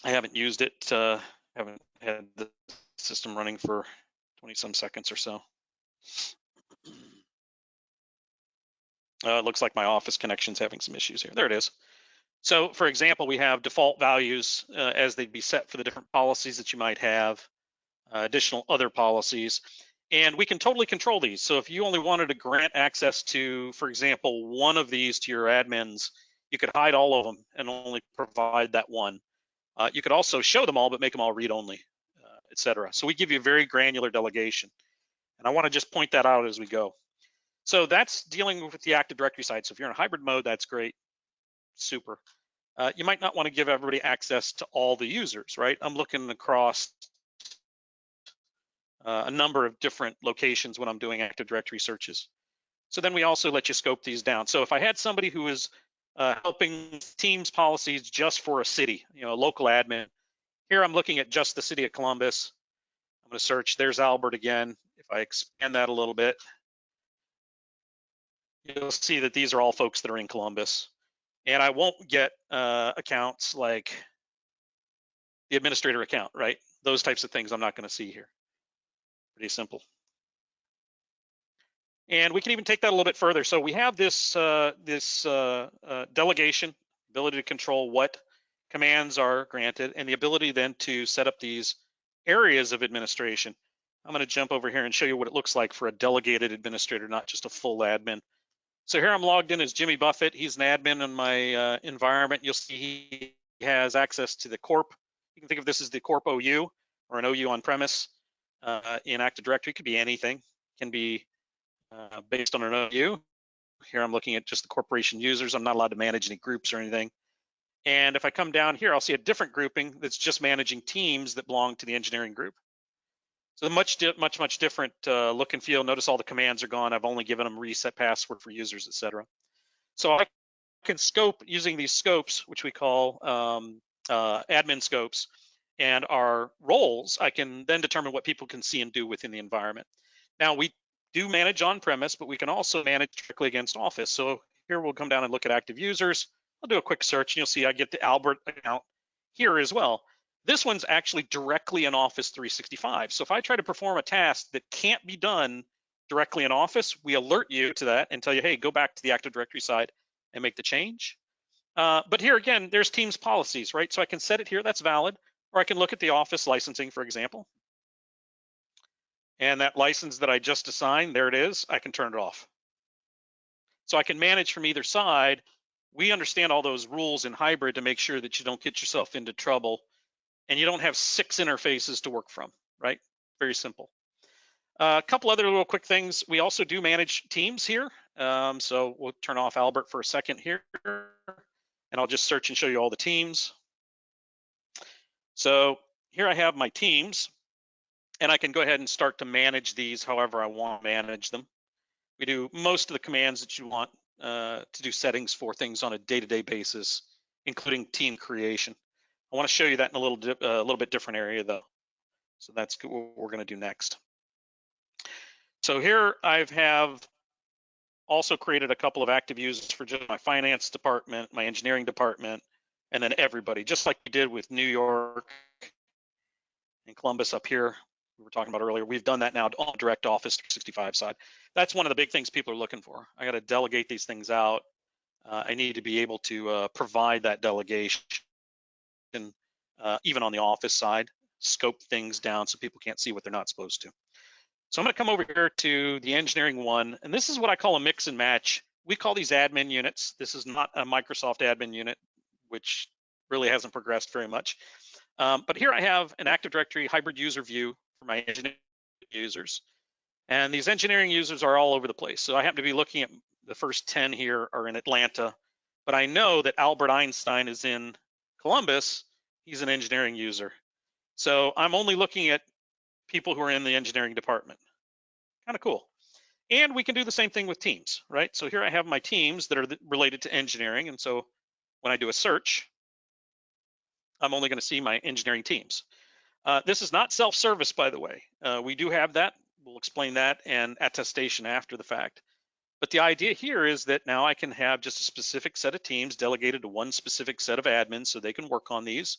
I haven't used it, haven't had the system running for 20 some seconds or so. It looks like my Office connection's having some issues here. There it is. So for example, we have default values as they'd be set for the different policies that you might have, additional other policies, and we can totally control these. So if you only wanted to grant access to, for example, one of these to your admins, you could hide all of them and only provide that one. You could also show them all, but make them all read-only, etc. So we give you very granular delegation. And I want to just point that out as we go. So that's dealing with the Active Directory side. So if you're in a hybrid mode, that's great, super. You might not want to give everybody access to all the users, right? I'm looking across a number of different locations when I'm doing Active Directory searches. So then we also let you scope these down. So if I had somebody who is helping Teams policies just for a city, a local admin, here I'm looking at just the city of Columbus. I'm going to search, there's Albert again. If I expand that a little bit, you'll see that these are all folks that are in Columbus. And I won't get accounts like the administrator account, right? Those types of things I'm not going to see here. Pretty simple. And we can even take that a little bit further. So we have this delegation, ability to control what commands are granted, and the ability then to set up these areas of administration. I'm going to jump over here and show you what it looks like for a delegated administrator, not just a full admin. So here I'm logged in as Jimmy Buffett. He's an admin in my environment. You'll see he has access to the corp. You can think of this as the corp OU or an OU on premise in Active Directory. It could be anything. It can be based on an OU. Here I'm looking at just the corporation users. I'm not allowed to manage any groups or anything. And if I come down here, I'll see a different grouping that's just managing teams that belong to the engineering group. So much different look and feel. Notice all the commands are gone. I've only given them reset password for users, etc. So I can scope using these scopes, which we call admin scopes, and our roles. I can then determine what people can see and do within the environment. Now we do manage on-premise, but we can also manage directly against Office. So here we'll come down and look at active users. I'll do a quick search and you'll see I get the Albert account here as well. This one's actually directly in Office 365. So if I try to perform a task that can't be done directly in Office, we alert you to that and tell you, hey, go back to the Active Directory side and make the change. But here again, there's Teams policies, right? So I can set it here, that's valid, or I can look at the Office licensing, for example. And that license that I just assigned, there it is, I can turn it off. So I can manage from either side. We understand all those rules in hybrid to make sure that you don't get yourself into trouble and you don't have 6 interfaces to work from, right? Very simple. A couple other little quick things. We also do manage teams here. So we'll turn off Albert for a second here, and I'll just search and show you all the teams. So here I have my teams, and I can go ahead and start to manage these however I want to manage them. We do most of the commands that you want to do settings for things on a day-to-day basis, including team creation. I want to show you that in a little bit different area though. So that's what we're going to do next. So here I have also created a couple of active users for just my finance department, my engineering department, and then everybody, just like we did with New York and Columbus up here. We were talking about earlier. We've done that now on direct Office 365 side. That's one of the big things people are looking for. I got to delegate these things out. I need to be able to provide that delegation, even on the Office side, scope things down so people can't see what they're not supposed to. So I'm going to come over here to the engineering one, and this is what I call a mix and match. We call these admin units. This is not a Microsoft admin unit, which really hasn't progressed very much. But here I have an Active Directory hybrid user view for my engineering users. And these engineering users are all over the place. So I happen to be looking at the first 10 here are in Atlanta, but I know that Albert Einstein is in Columbus. He's an engineering user. So I'm only looking at people who are in the engineering department. Kind of cool. And we can do the same thing with teams, right? So here I have my teams that are related to engineering. And so when I do a search, I'm only going to see my engineering teams. This is not self-service, by the way. We do have that. We'll explain that and attestation after the fact. But the idea here is that now I can have just a specific set of teams delegated to one specific set of admins so they can work on these.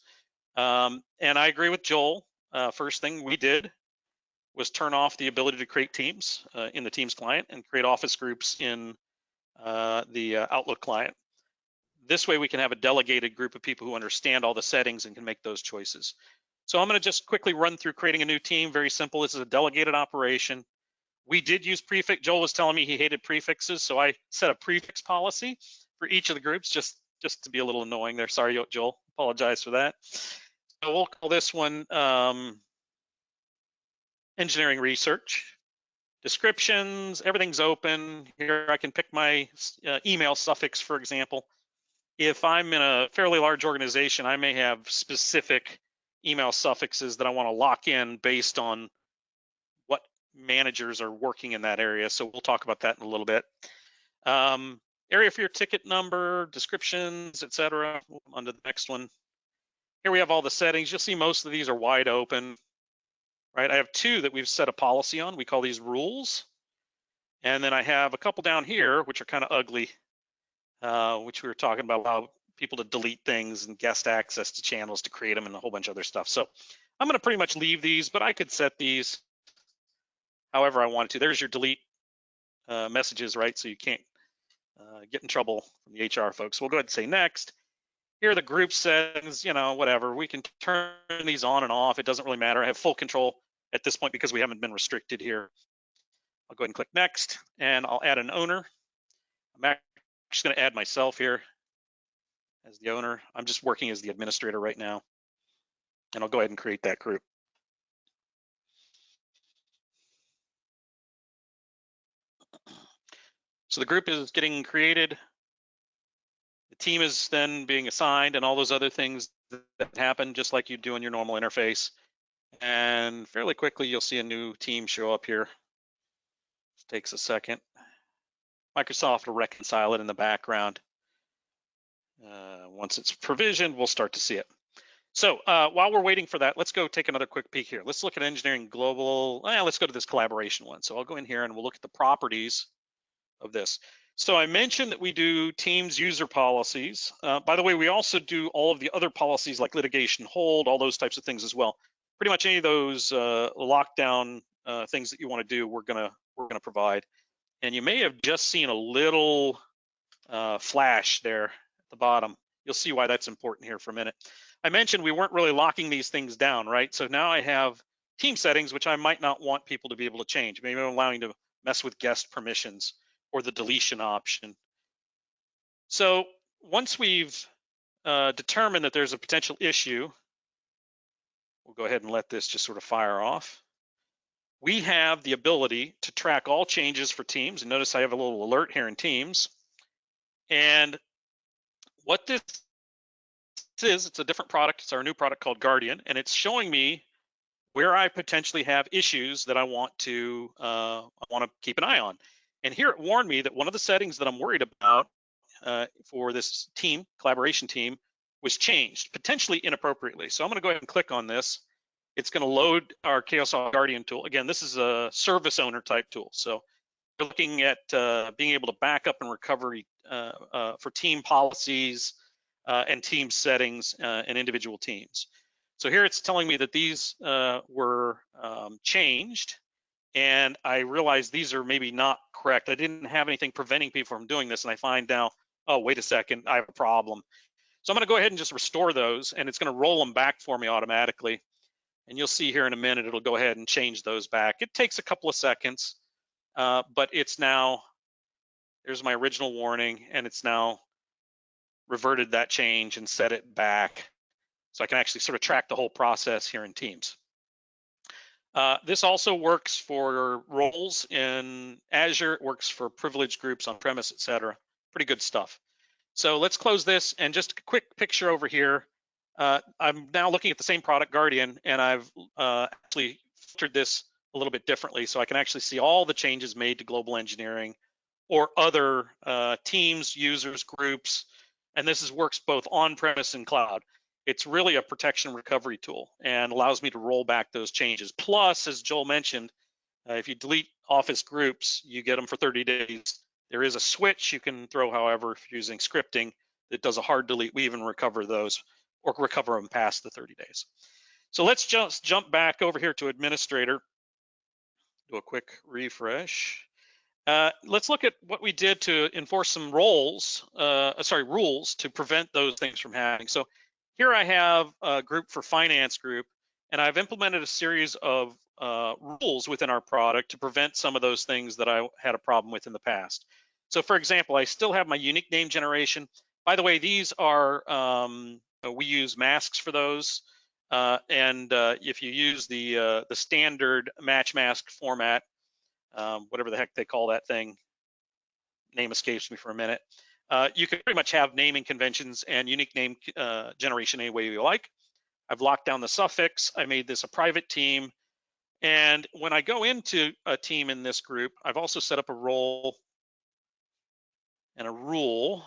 And I agree with Joel. First thing we did was turn off the ability to create teams in the Teams client and create office groups in the Outlook client. This way we can have a delegated group of people who understand all the settings and can make those choices. So I'm going to just quickly run through creating a new team. Very simple. This is a delegated operation. We did use prefix. Joel was telling me he hated prefixes, so I set a prefix policy for each of the groups just to be a little annoying there. Sorry, Joel. Apologize for that. So we'll call this one engineering research. Descriptions, everything's open. Here I can pick my email suffix, for example. If I'm in a fairly large organization, I may have specific email suffixes that I want to lock in based on what managers are working in that area. So we'll talk about that in a little bit. Area for your ticket number, descriptions, etc. On to the next one. Here we have all the settings. You'll see most of these are wide open, right? I have two that we've set a policy on. We call these rules. And then I have a couple down here, which are kind of ugly, which we were talking about, allow people to delete things and guest access to channels to create them and a whole bunch of other stuff. So I'm going to pretty much leave these, but I could set these however I wanted to. There's your delete messages, right? So you can't get in trouble from the HR folks. We'll go ahead and say next. Here are the group settings, you know, whatever. We can turn these on and off. It doesn't really matter. I have full control at this point because we haven't been restricted here. I'll go ahead and click next, and I'll add an owner. I'm just going to add myself here as the owner. I'm just working as the administrator right now, and I'll go ahead and create that group. So the group is getting created. The team is then being assigned and all those other things that happen just like you do in your normal interface. And fairly quickly, you'll see a new team show up here. It takes a second. Microsoft will reconcile it in the background. Once it's provisioned, we'll start to see it. So while we're waiting for that, let's go take another quick peek here. Let's look at engineering global. Let's go to this collaboration one. So I'll go in here and we'll look at the properties of this. So I mentioned that we do Teams user policies. By the way, we also do all of the other policies like litigation hold, all those types of things as well. Pretty much any of those lockdown things that you want to do, we're gonna provide. And you may have just seen a little flash there at the bottom. You'll see why that's important here for a minute. I mentioned we weren't really locking these things down, right? So now I have team settings, which I might not want people to be able to change. Maybe I'm allowing to mess with guest permissions or the deletion option. So once we've determined that there's a potential issue, we'll go ahead and let this just sort of fire off. We have the ability to track all changes for Teams. And notice I have a little alert here in Teams. And what this is, it's a different product. It's our new product called Guardian, and it's showing me where I potentially have issues that I want to keep an eye on. And here it warned me that one of the settings that I'm worried about for this team, collaboration team, was changed, potentially inappropriately. So I'm going to go ahead and click on this. It's going to load our Cayosoft Guardian tool. Again, this is a service owner type tool. So we're looking at being able to back up and recovery for team policies and team settings and individual teams. So here it's telling me that these were changed, and I realized these are maybe not correct. I didn't have anything preventing people from doing this, and I find now, oh, wait a second, I have a problem. So I'm going to go ahead and just restore those, and it's going to roll them back for me automatically. And you'll see here in a minute, it'll go ahead and change those back. It takes a couple of seconds, but it's now, there's my original warning, and it's now reverted that change and set it back. So I can actually sort of track the whole process here in Teams. This also works for roles in Azure. It works for privileged groups on premise, et cetera. Pretty good stuff. So let's close this, and just a quick picture over here. I'm now looking at the same product, Guardian, and I've actually filtered this a little bit differently, so I can actually see all the changes made to global engineering or other teams, users, groups, and this works both on-premise and cloud. It's really a protection recovery tool and allows me to roll back those changes. Plus, as Joel mentioned, if you delete Office groups, you get them for 30 days. There is a switch you can throw, however, if you're using scripting that does a hard delete. We even recover those or recover them past the 30 days. So let's just jump back over here to administrator. Do a quick refresh. Let's look at what we did to enforce some rules to prevent those things from happening. So here I have a group for finance group, and I've implemented a series of rules within our product to prevent some of those things that I had a problem with in the past. So for example, I still have my unique name generation. By the way, these are, we use masks for those. If you use the standard match mask format, whatever the heck they call that thing, name escapes me for a minute. You can pretty much have naming conventions and unique name generation any way you like. I've locked down the suffix. I made this a private team. And when I go into a team in this group, I've also set up a role and a rule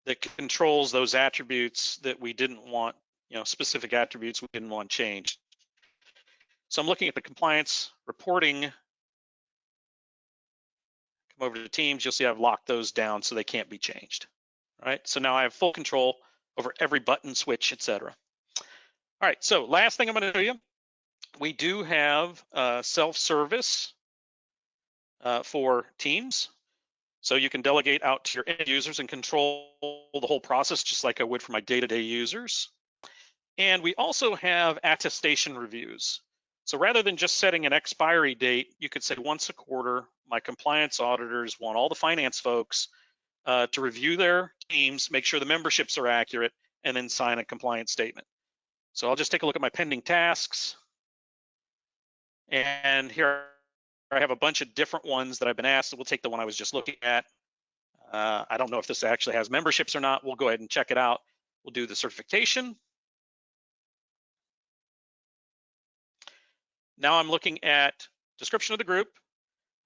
that controls those attributes that we didn't want, specific attributes we didn't want changed. So I'm looking at the compliance reporting. Come over to the teams, you'll see I've locked those down so they can't be changed. All right, so now I have full control over every button, switch, etc. All right, so last thing I'm going to show you, we do have self-service for teams. So you can delegate out to your end users and control the whole process just like I would for my day-to-day users. And we also have attestation reviews. So rather than just setting an expiry date, you could say once a quarter, my compliance auditors want all the finance folks to review their teams, make sure the memberships are accurate, and then sign a compliance statement. So I'll just take a look at my pending tasks. And here I have a bunch of different ones that I've been asked. We'll take the one I was just looking at. I don't know if this actually has memberships or not. We'll go ahead and check it out. We'll do the certification. Now I'm looking at description of the group,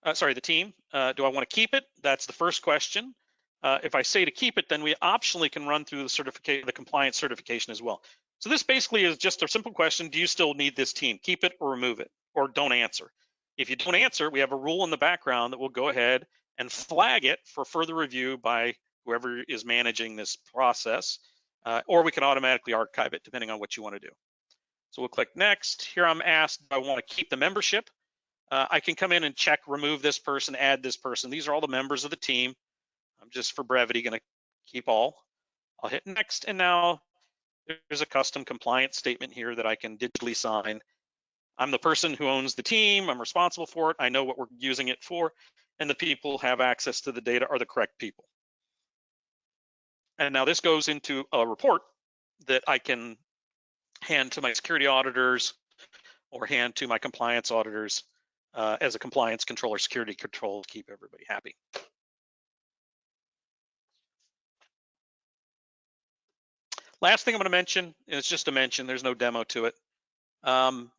the team. Do I want to keep it? That's the first question. If I say to keep it, then we optionally can run through the compliance certification as well. So this basically is just a simple question. Do you still need this team? Keep it or remove it, or don't answer. If you don't answer, we have a rule in the background that will go ahead and flag it for further review by whoever is managing this process, or we can automatically archive it depending on what you want to do. So we'll click next. Here I'm asked, do I want to keep the membership? I can come in and check, remove this person, add this person. These are all the members of the team. I'm just for brevity going to keep all. I'll hit next, and now there's a custom compliance statement here that I can digitally sign. I'm the person who owns the team. I'm responsible for it. I know what we're using it for, and the people who have access to the data are the correct people. And now this goes into a report that I can hand to my security auditors or hand to my compliance auditors as a compliance control or security control to keep everybody happy. Last thing I'm going to mention, and it's just a mention, there's no demo to it.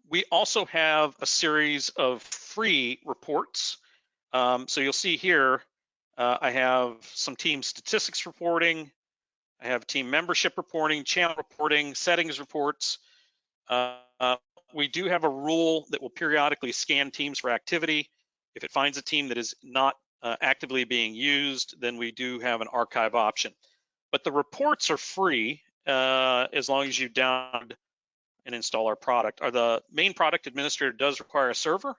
We also have a series of free reports. So you'll see here, I have some team statistics reporting. I have team membership reporting, channel reporting, settings reports. We do have a rule that will periodically scan teams for activity. If it finds a team that is not actively being used, then we do have an archive option. But the reports are free as long as you download and install our product. The main product administrator does require a server.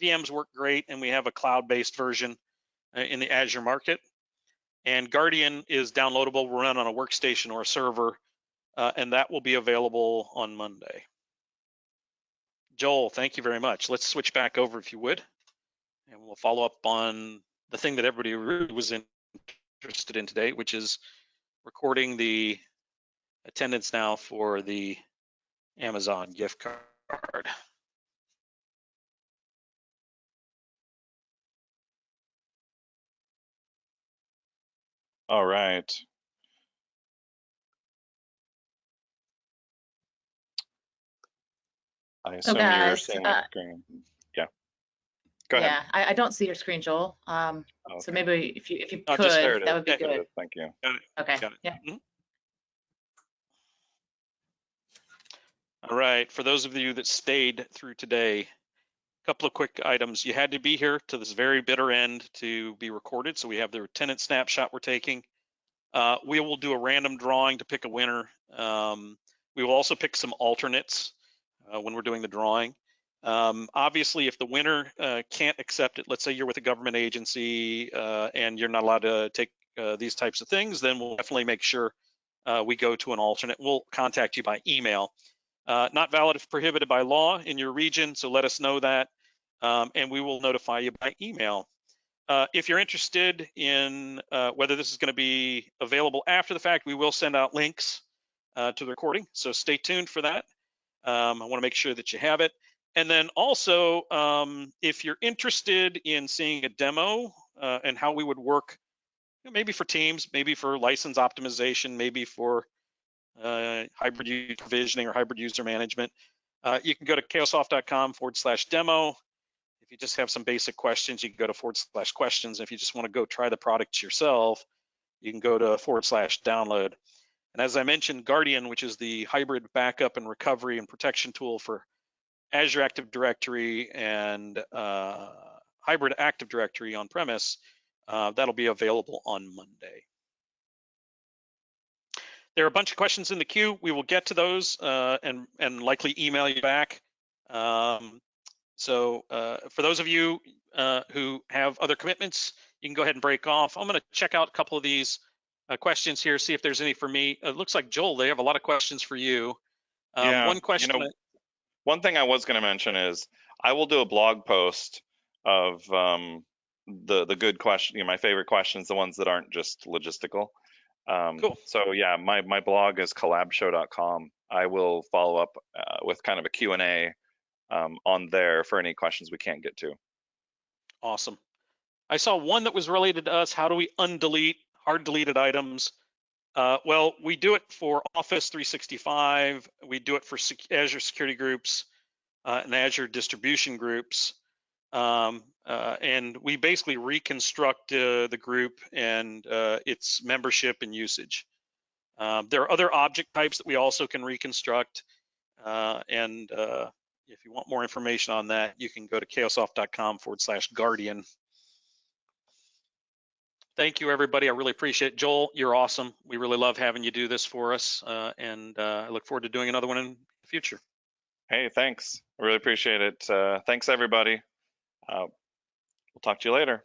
VMs work great, and we have a cloud-based version in the Azure market. And Guardian is downloadable, will run on a workstation or a server, and that will be available on Monday. Joel, thank you very much. Let's switch back over if you would, and we'll follow up on the thing that everybody really was interested in today, which is recording the attendance now for the Amazon gift card. All right. I assume you're guys, seeing my screen. Yeah. Go ahead. Yeah, I don't see your screen, Joel. Oh, So okay. maybe if you Oh, just there could, it that is. would be There There it good. is. Thank you. Got it. Okay. Got it. Yeah. Mhm. All right. For those of you that stayed through today, a couple of quick items. You had to be here to this very bitter end to be recorded. So we have the tenant snapshot we're taking. We will do a random drawing to pick a winner. We will also pick some alternates when we're doing the drawing. Obviously, if the winner can't accept it, let's say you're with a government agency and you're not allowed to take these types of things, then we'll definitely make sure we go to an alternate. We'll contact you by email. Not valid if prohibited by law in your region, so let us know that, and we will notify you by email. If you're interested in whether this is going to be available after the fact, we will send out links to the recording, so stay tuned for that. I want to make sure that you have it. And then also, if you're interested in seeing a demo and how we would work, maybe for teams, maybe for license optimization, maybe for hybrid user provisioning or hybrid user management, you can go to cayosoft.com/demo. If you just have some basic questions, you can go to /questions. If you just want to go try the products yourself, you can go to /download. And as I mentioned, Guardian, which is the hybrid backup and recovery and protection tool for Azure Active Directory and hybrid Active Directory on premise, that'll be available on Monday. There are a bunch of questions in the queue. We will get to those and likely email you back. So for those of you who have other commitments, you can go ahead and break off. I'm going to check out a couple of these questions here, see if there's any for me. It looks like, Joel, they have a lot of questions for you. Yeah, One question. you know, one thing I was going to mention is I will do a blog post of the good question, my favorite questions, the ones that aren't just logistical. Cool. So yeah, my blog is collabshow.com. I will follow up with kind of a Q&A on there for any questions we can't get to. Awesome. I saw one that was related to us. How do we undelete hard deleted items? Well, we do it for Office 365. We do it for Azure security groups and Azure distribution groups. And we basically reconstruct the group and its membership and usage. There are other object types that we also can reconstruct. And if you want more information on that, you can go to cayosoft.com/guardian. Thank you, everybody. I really appreciate it. Joel, you're awesome. We really love having you do this for us. And I look forward to doing another one in the future. Hey, thanks. I really appreciate it. Thanks, everybody. We'll talk to you later.